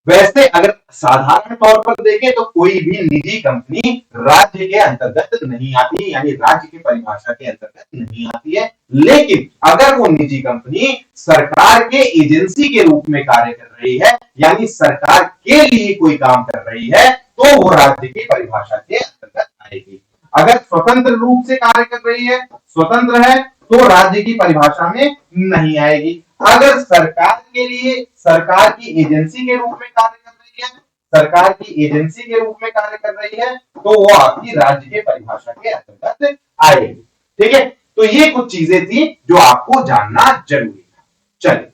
Speaker 1: वैसे अगर साधारण तौर पर देखें तो कोई भी निजी कंपनी राज्य के अंतर्गत नहीं आती, यानी राज्य की परिभाषा के अंतर्गत नहीं आती है। लेकिन अगर वो निजी कंपनी सरकार के एजेंसी के रूप में कार्य कर रही है, यानी सरकार के लिए कोई काम कर रही है, तो वो राज्य की परिभाषा के अंतर्गत आएगी। अगर स्वतंत्र रूप से कार्य कर रही है, स्वतंत्र है, तो राज्य की परिभाषा में नहीं आएगी। अगर सरकार के लिए, सरकार की एजेंसी के रूप में कार्य कर रही है, सरकार की एजेंसी के रूप में कार्य कर रही है, तो वो आपकी राज्य के परिभाषा के अंतर्गत आएगी, ठीक है। तो ये कुछ चीजें थी जो आपको जानना जरूरी था। चलिए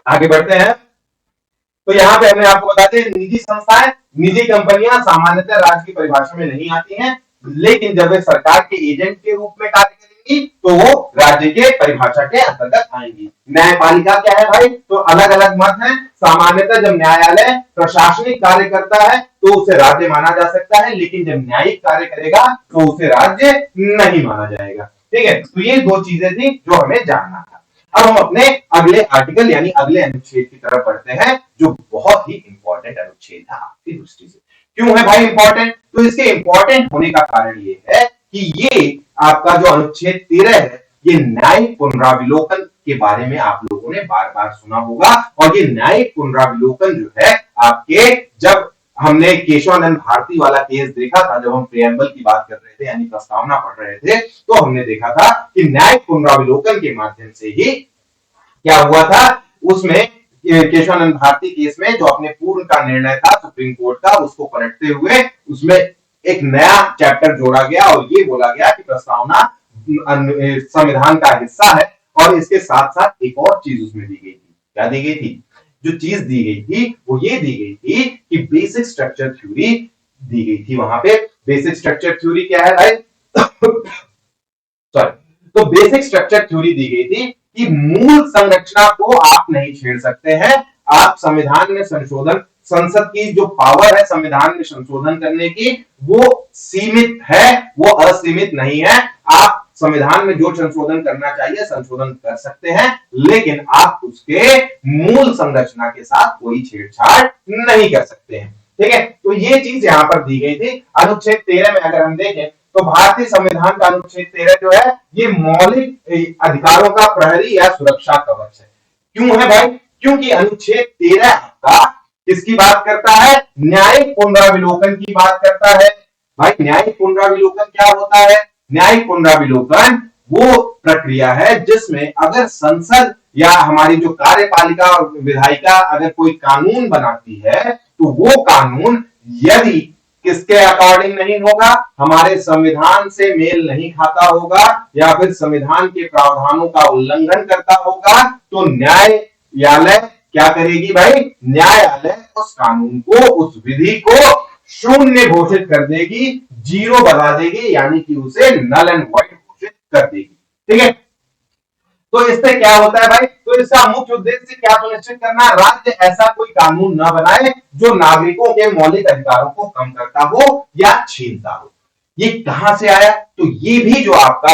Speaker 1: आगे बढ़ते हैं। तो यहाँ पे हमने आपको बताते हैं निजी संस्थाएं, निजी कंपनियां सामान्यतः राज्य की परिभाषा में नहीं आती हैं, लेकिन जब वे सरकार के एजेंट के रूप में कार्य करेंगी तो वो राज्य के परिभाषा के अंतर्गत आएंगी। न्यायपालिका क्या है भाई, तो अलग अलग मत है। सामान्यतः जब न्यायालय प्रशासनिक कार्य करता है तो उसे राज्य माना जा सकता है, लेकिन जब न्यायिक कार्य करेगा तो उसे राज्य नहीं माना जाएगा, ठीक है। तो ये दो चीजें थी जो हमें जानना था। अब हम अपने अगले आर्टिकल यानी अगले अनुच्छेद की तरफ बढ़ते हैं, जो बहुत ही इंपॉर्टेंट अनुच्छेद है आपकी दृष्टि से। क्यों है भाई इंपॉर्टेंट? तो इसके इंपॉर्टेंट होने का कारण ये है कि ये आपका जो अनुच्छेद 13 है, ये न्यायिक पुनराविलोकन के बारे में आप लोगों ने बार बार सुना होगा। और ये न्यायिक पुनराविलोकन जो है आपके, जब हमने केशवानंद भारती वाला केस देखा था, जब हम प्रियम्बल की बात कर रहे थे यानी प्रस्तावना पढ़ रहे थे, तो हमने देखा था कि न्यायिक पुनराविलोकन के माध्यम से ही क्या हुआ था, उसमें केशवानंद भारती केस में जो अपने पूर्व का निर्णय था सुप्रीम कोर्ट का, उसको पलटते हुए उसमें एक नया चैप्टर जोड़ा गया और ये बोला गया कि प्रस्तावना संविधान का हिस्सा है। और इसके साथ साथ एक और चीज उसमें दी गई थी। क्या दी गई थी? जो चीज दी गई थी वो ये दी गई थी कि बेसिक स्ट्रक्चर थ्योरी दी गई थी वहां पे। बेसिक स्ट्रक्चर थ्योरी क्या है भाई? सॉरी, तो बेसिक स्ट्रक्चर थ्योरी दी गई थी कि मूल संरचना को आप नहीं छेड़ सकते हैं। आप संविधान में संशोधन, संसद की जो पावर है संविधान में संशोधन करने की, वो सीमित है, वो असीमित नहीं है। आप संविधान में जो संशोधन करना चाहिए संशोधन कर सकते हैं, लेकिन आप उसके मूल संरचना के साथ कोई छेड़छाड़ नहीं कर सकते हैं। ठीक है, तो ये चीज यहां पर दी गई थी। अनुच्छेद 13 में अगर हम देखें तो भारतीय संविधान का अनुच्छेद 13 जो है ये मौलिक अधिकारों का प्रहरी या सुरक्षा कवच है। क्यों है भाई? क्योंकि अनुच्छेद 13 आपका किसकी बात करता है? न्यायिक पुनराविलोकन की बात करता है। भाई न्यायिक पुनराविलोकन क्या होता है? न्यायिक पुनराविलोकन वो प्रक्रिया है जिसमें अगर संसद या हमारी जो कार्यपालिका और विधायिका अगर कोई कानून बनाती है तो वो कानून यदि किसके अकॉर्डिंग नहीं होगा, हमारे संविधान से मेल नहीं खाता होगा या फिर संविधान के प्रावधानों का उल्लंघन करता होगा, तो न्यायालय क्या करेगी भाई? न्यायालय उस कानून को, उस विधि को शून्य घोषित कर देगी, जीरो बना देगी, यानी कि उसे नल एंड वॉइड घोषित कर देगी। ठीक है, तो इससे क्या होता है भाई? तो इसका मुख्य उद्देश्य क्या सुनिश्चित करना? राज्य ऐसा कोई कानून न बनाए जो नागरिकों के मौलिक अधिकारों को कम करता हो या छीनता हो। ये कहां से आया? तो ये भी जो आपका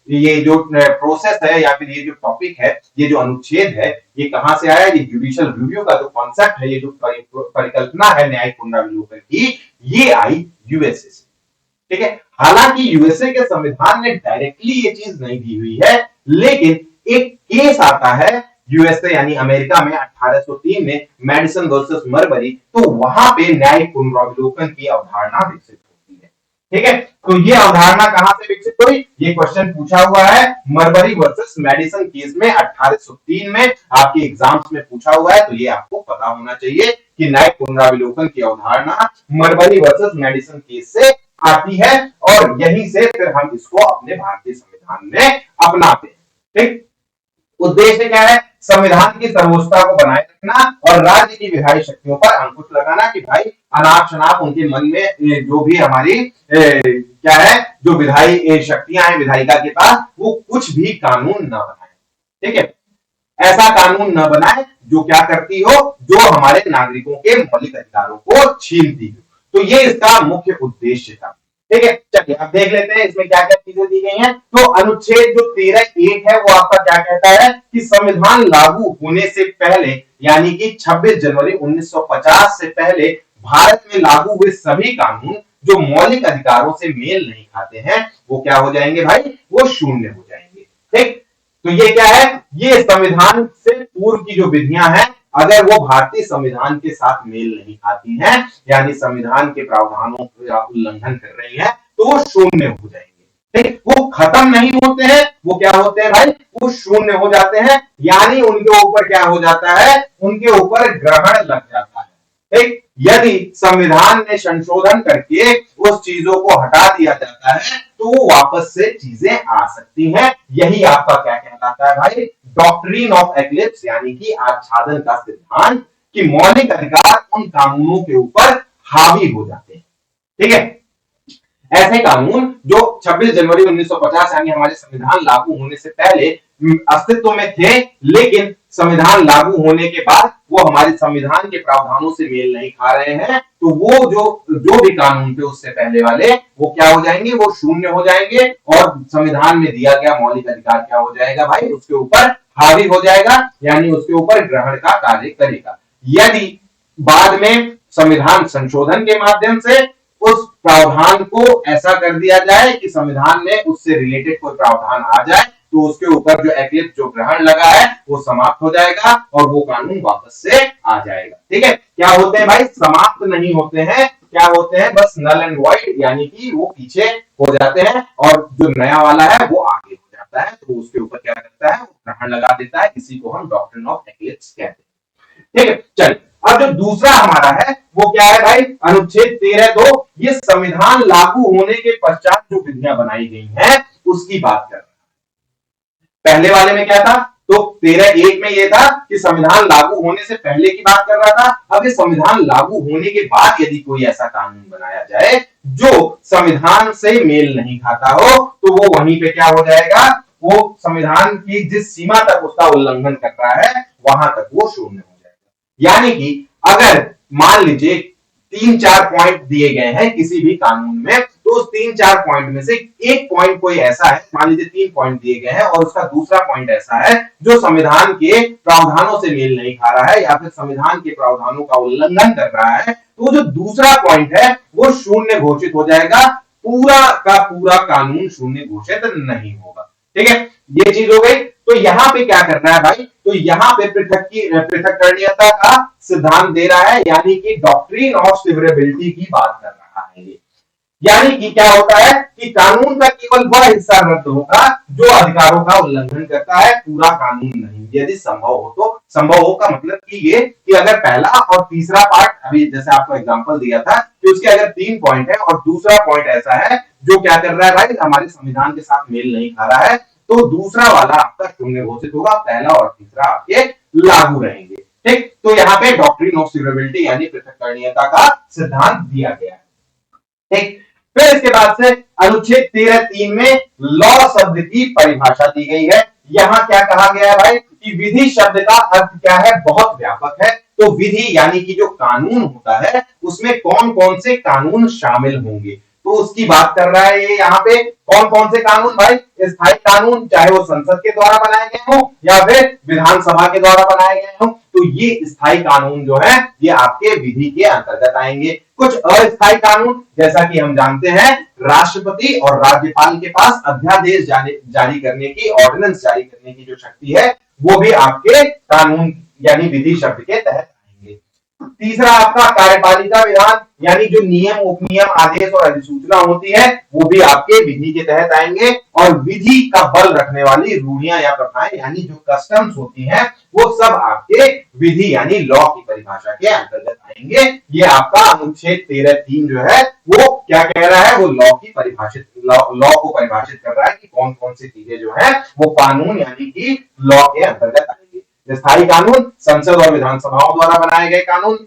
Speaker 1: ये जो प्रोसेस है या फिर ये जो टॉपिक है, ये जो अनुच्छेद है, ये कहां से आया? ये जुडिशियल रिव्यू का जो कॉन्सेप्ट है, ये जो परिकल्पना है न्यायिक पुनराविलोकन की, ये आई यूएसए से। ठीक है, हालांकि यूएसए के संविधान ने डायरेक्टली ये चीज नहीं दी हुई है, लेकिन एक केस आता है यूएसए यानी अमेरिका में 1803 में मैडिसन वर्सेस मरबरी, तो वहां पे न्यायिक पुनराविलोकन की अवधारणा विकसित होती है। ठीक है, तो ये अवधारणा कहां से विकसित हुई? ये क्वेश्चन पूछा हुआ है मरबरी वर्सेस मेडिसन केस में 1803 में, आपके एग्जाम्स में पूछा हुआ है, तो ये आपको पता होना चाहिए कि न्यायिक पुनराविलोकन की अवधारणा मरबरी वर्सेस मेडिसन केस से आती है और यहीं से फिर हम इसको अपने भारतीय संविधान में अपनाते हैं। ठीक, उद्देश्य क्या है? संविधान की सर्वोच्चता को बनाए रखना और राज्य की विधायी शक्तियों पर अंकुश लगाना कि भाई अनाप शनाप उनके मन में जो भी हमारी क्या है, जो विधायी शक्तियां हैं विधायिका के पास, वो कुछ भी कानून न बनाए। ठीक है, ऐसा कानून न बनाए जो क्या करती हो, जो हमारे नागरिकों के मौलिक अधिकारों को छीनती हो। तो ये इसका मुख्य उद्देश्य था। ठीक है, चलिए अब देख लेते हैं इसमें क्या क्या चीजें दी गई हैं। तो अनुच्छेद जो 13(1) है वो आपका क्या कहता है कि संविधान लागू होने से पहले यानी कि 26 जनवरी 1950 से पहले भारत में लागू हुए सभी कानून जो मौलिक अधिकारों से मेल नहीं खाते हैं वो क्या हो जाएंगे भाई? वो शून्य हो जाएंगे। ठीक, तो ये क्या है? ये संविधान से पूर्व की जो विधियां हैं अगर वो भारतीय संविधान के साथ मेल नहीं खाती हैं यानी संविधान के प्रावधानों का उल्लंघन कर रही हैं, तो वो शून्य हो जाएंगे। ठीक, वो खत्म नहीं होते हैं, वो क्या होते हैं भाई? वो शून्य हो जाते हैं, यानी उनके ऊपर क्या हो जाता है? उनके ऊपर ग्रहण लग जाता है। ठीक, यदि संविधान में संशोधन करके उस चीजों को हटा दिया जाता है तो वो वापस से चीजें आ सकती हैं। यही आपका क्या कहलाता है भाई? डॉक्ट्रिन ऑफ एक्लिप्स, यानी कि आच्छादन का सिद्धांत कि मौलिक अधिकार उन कानूनों के ऊपर हावी हो जाते हैं। ठीक है, ऐसे कानून जो 26 जनवरी 1950 यानी हमारे संविधान लागू होने से पहले अस्तित्व में थे, लेकिन संविधान लागू होने के बाद वो हमारे संविधान के प्रावधानों से मेल नहीं खा रहे हैं, तो वो जो भी कानून थे उससे पहले वाले वो क्या हो जाएंगे? वो शून्य हो जाएंगे और संविधान में दिया गया मौलिक अधिकार क्या हो जाएगा भाई? उसके ऊपर हावी हो जाएगा, यानी उसके ऊपर ग्रहण का कार्य करेगा। यदि बाद में संविधान संशोधन के माध्यम से उस प्रावधान को ऐसा कर दिया जाए कि संविधान में उससे रिलेटेड कोई प्रावधान आ जाए तो उसके ऊपर जो एक्लिप्स, जो ग्रहण लगा है वो समाप्त हो जाएगा और वो कानून वापस से आ जाएगा। ठीक है, क्या होते हैं भाई? समाप्त नहीं होते हैं, क्या होते हैं? बस नल एंड वॉइड, यानी कि वो पीछे हो जाते हैं और जो नया वाला है वो आगे हो जाता है, तो उसके ऊपर क्या करता है? वो ग्रहण लगा देता है। इसी को हम डॉक्ट्रिन ऑफ एक्लिप्स कहते हैं। ठीक है, चलिए अब जो दूसरा हमारा है वो क्या है भाई? अनुच्छेद 13(2), ये संविधान लागू होने के पश्चात जो विधियां बनाई गई हैं उसकी बात कर रहा है। पहले वाले में क्या था? तो 13(1) में ये था कि संविधान लागू होने से पहले की बात कर रहा था। अब ये संविधान लागू होने के बाद यदि कोई ऐसा कानून बनाया जाए जो संविधान से मेल नहीं खाता हो तो वो वहीं पे क्या हो जाएगा? वो संविधान की जिस सीमा तक उसका उल्लंघन कर रहा है वहां तक वो शून्य हो जाएगा। यानी कि अगर मान लीजिए 3-4 पॉइंट दिए गए हैं किसी भी कानून में, तो उस 3-4 पॉइंट में से एक पॉइंट कोई ऐसा है, मान लीजिए 3 पॉइंट दिए गए हैं और उसका दूसरा पॉइंट ऐसा है जो संविधान के प्रावधानों से मेल नहीं खा रहा है या फिर संविधान के प्रावधानों का उल्लंघन कर रहा है, तो जो दूसरा पॉइंट है वो शून्य घोषित हो जाएगा, पूरा का पूरा कानून शून्य घोषित नहीं होगा। ठीक है, ये चीज हो गई। तो यहां पे क्या करना है भाई, तो यहां पे पृथक्करणीयता का सिद्धांत दे रहा है, यानी कि डॉक्ट्रिन ऑफ सिवरेबिलिटी की बात कर रहा है ये। यानी कि क्या होता है कि कानून का केवल वह हिस्सा रद्द होगा जो अधिकारों का उल्लंघन करता है, पूरा कानून नहीं, यदि संभव हो तो। संभव हो का मतलब कि ये कि अगर पहला और तीसरा पार्ट, अभी जैसे आपको एग्जांपल दिया था कि उसके अगर 3 पॉइंट है और दूसरा पॉइंट ऐसा है जो क्या कर रहा है भाई, हमारे संविधान के साथ मेल नहीं खा रहा है, तो दूसरा वाला आपका शून्य घोषित होगा, पहला और तीसरा आपके लागू रहेंगे। ठीक, तो यहाँ पे डॉक्ट्रिन ऑफ सिवरेबिलिटी यानी पृथक्करणीयता का सिद्धांत दिया गया है। ठीक, फिर इसके बाद से अनुच्छेद 13(3) में लॉ शब्द की परिभाषा दी गई है। यहां क्या कहा गया है भाई कि विधि शब्द का अर्थ क्या है, बहुत व्यापक है। तो विधि यानी कि जो कानून होता है उसमें कौन कौन से कानून शामिल होंगे, तो उसकी बात कर रहा है ये। यहाँ पे कौन कौन से कानून भाई, स्थायी कानून, चाहे वो संसद के द्वारा बनाए गए हो या फिर विधानसभा के द्वारा बनाए गए हो, तो ये स्थायी कानून जो है ये आपके विधि के अंतर्गत आएंगे। कुछ अस्थायी कानून, जैसा कि हम जानते हैं राष्ट्रपति और राज्यपाल के पास अध्यादेश जारी करने की, ऑर्डिनेंस जारी करने की जो शक्ति है वो भी आपके कानून यानी विधि शब्द के तहत आएंगे। तीसरा आपका कार्यपालिका विधान, यानी जो नियम, उपनियम, आदेश और अधिसूचना होती है वो भी आपके विधि के तहत आएंगे। और विधि का बल रखने वाली रूढ़ियां या प्रथाएं यानी जो कस्टम्स होती हैं वो सब आपके विधि यानी लॉ की परिभाषा के अंतर्गत आएंगे। ये आपका अनुच्छेद 13(3) जो है वो क्या कह रहा है, वो लॉ की परिभाषित, लॉ को परिभाषित कर रहा है कि कौन कौन सी चीजें जो है वो कानून यानी कि लॉ के अंतर्गत आएंगे। स्थायी कानून संसद और विधानसभाओं द्वारा बनाए गए कानून,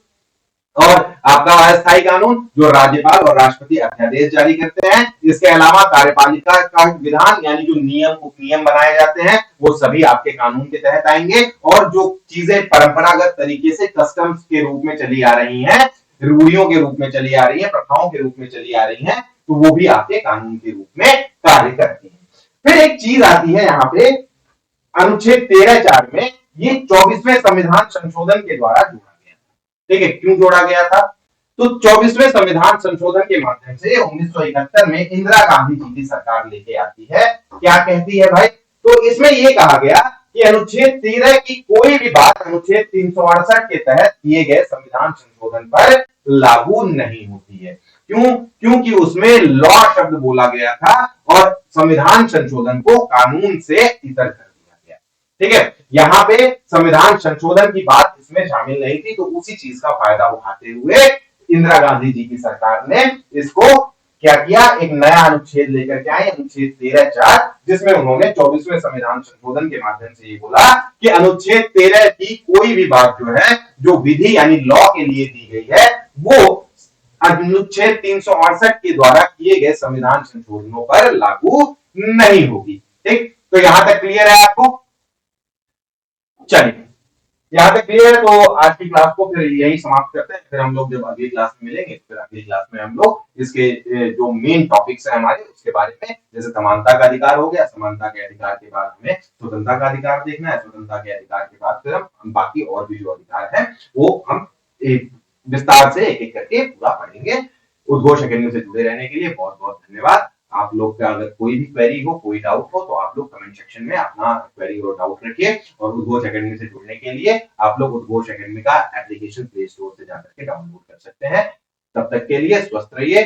Speaker 1: और आपका अस्थायी कानून जो राज्यपाल और राष्ट्रपति अध्यादेश जारी करते हैं। इसके अलावा कार्यपालिका का विधान यानी जो नियम, उपनियम बनाए जाते हैं वो सभी आपके कानून के तहत आएंगे। और जो चीजें परंपरागत तरीके से कस्टम्स के रूप में चली आ रही हैं, रूढ़ियों के रूप में चली आ रही है, प्रथाओं के रूप में चली आ रही है, तो वो भी आपके कानून के रूप में कार्य करती है। फिर एक चीज आती है यहाँ पे अनुच्छेद 13(4) में, ये 24वें संविधान संशोधन के द्वारा जोड़ा गया। ठीक है, क्यों जोड़ा गया था, तो 24वें संविधान संशोधन के माध्यम से 1971 में इंदिरा गांधी जी की सरकार लेके आती है। क्या कहती है भाई, तो इसमें ये कहा गया कि अनुच्छेद 13 की कोई भी बात अनुच्छेद 368 के तहत किए गए संविधान संशोधन पर लागू नहीं होती है। क्यों, क्योंकि उसमें लॉ शब्द बोला गया था और संविधान संशोधन को कानून से इतर कर दिया गया। ठीक है, यहाँ पे संविधान संशोधन की बात इसमें शामिल नहीं थी, तो उसी चीज का फायदा उठाते हुए इंदिरा गांधी जी की सरकार ने इसको क्या किया, एक नया अनुच्छेद लेकर के आए, अनुच्छेद 13(4), जिसमें उन्होंने 24वें संविधान संशोधन के माध्यम से ये बोला कि अनुच्छेद 13 की कोई भी बात जो है जो विधि यानी लॉ के लिए दी गई है वो अनुच्छेद 368 के द्वारा किए गए संविधान संशोधनों पर लागू नहीं होगी। ठीक, तो यहां तक क्लियर है आपको, चलिए यहाँ तक क्लियर है। तो आज की क्लास को फिर यही समाप्त करते हैं, फिर हम लोग जब अगली क्लास में मिलेंगे फिर अगली क्लास में हम लोग इसके जो मेन टॉपिक्स है हमारे उसके बारे में, जैसे समानता का अधिकार हो गया, समानता के अधिकार के बाद हमें स्वतंत्रता का अधिकार देखना है, स्वतंत्रता के अधिकार के बाद फिर हम बाकी और भी जो अधिकार है वो हम विस्तार से एक एक करके पूरा पढ़ेंगे। उद्घोष अकेडमी से जुड़े रहने के लिए बहुत बहुत धन्यवाद। आप लोग का अगर कोई भी क्वेरी हो, कोई डाउट हो, तो आप लोग कमेंट सेक्शन में अपना क्वेरी और डाउट रखिए। और उद्घोष अकेडमी से जुड़ने के लिए आप लोग उद्घोष अकेडमी का एप्लीकेशन प्ले स्टोर से जाकर के डाउनलोड कर सकते हैं। तब तक के लिए स्वस्थ रहिए,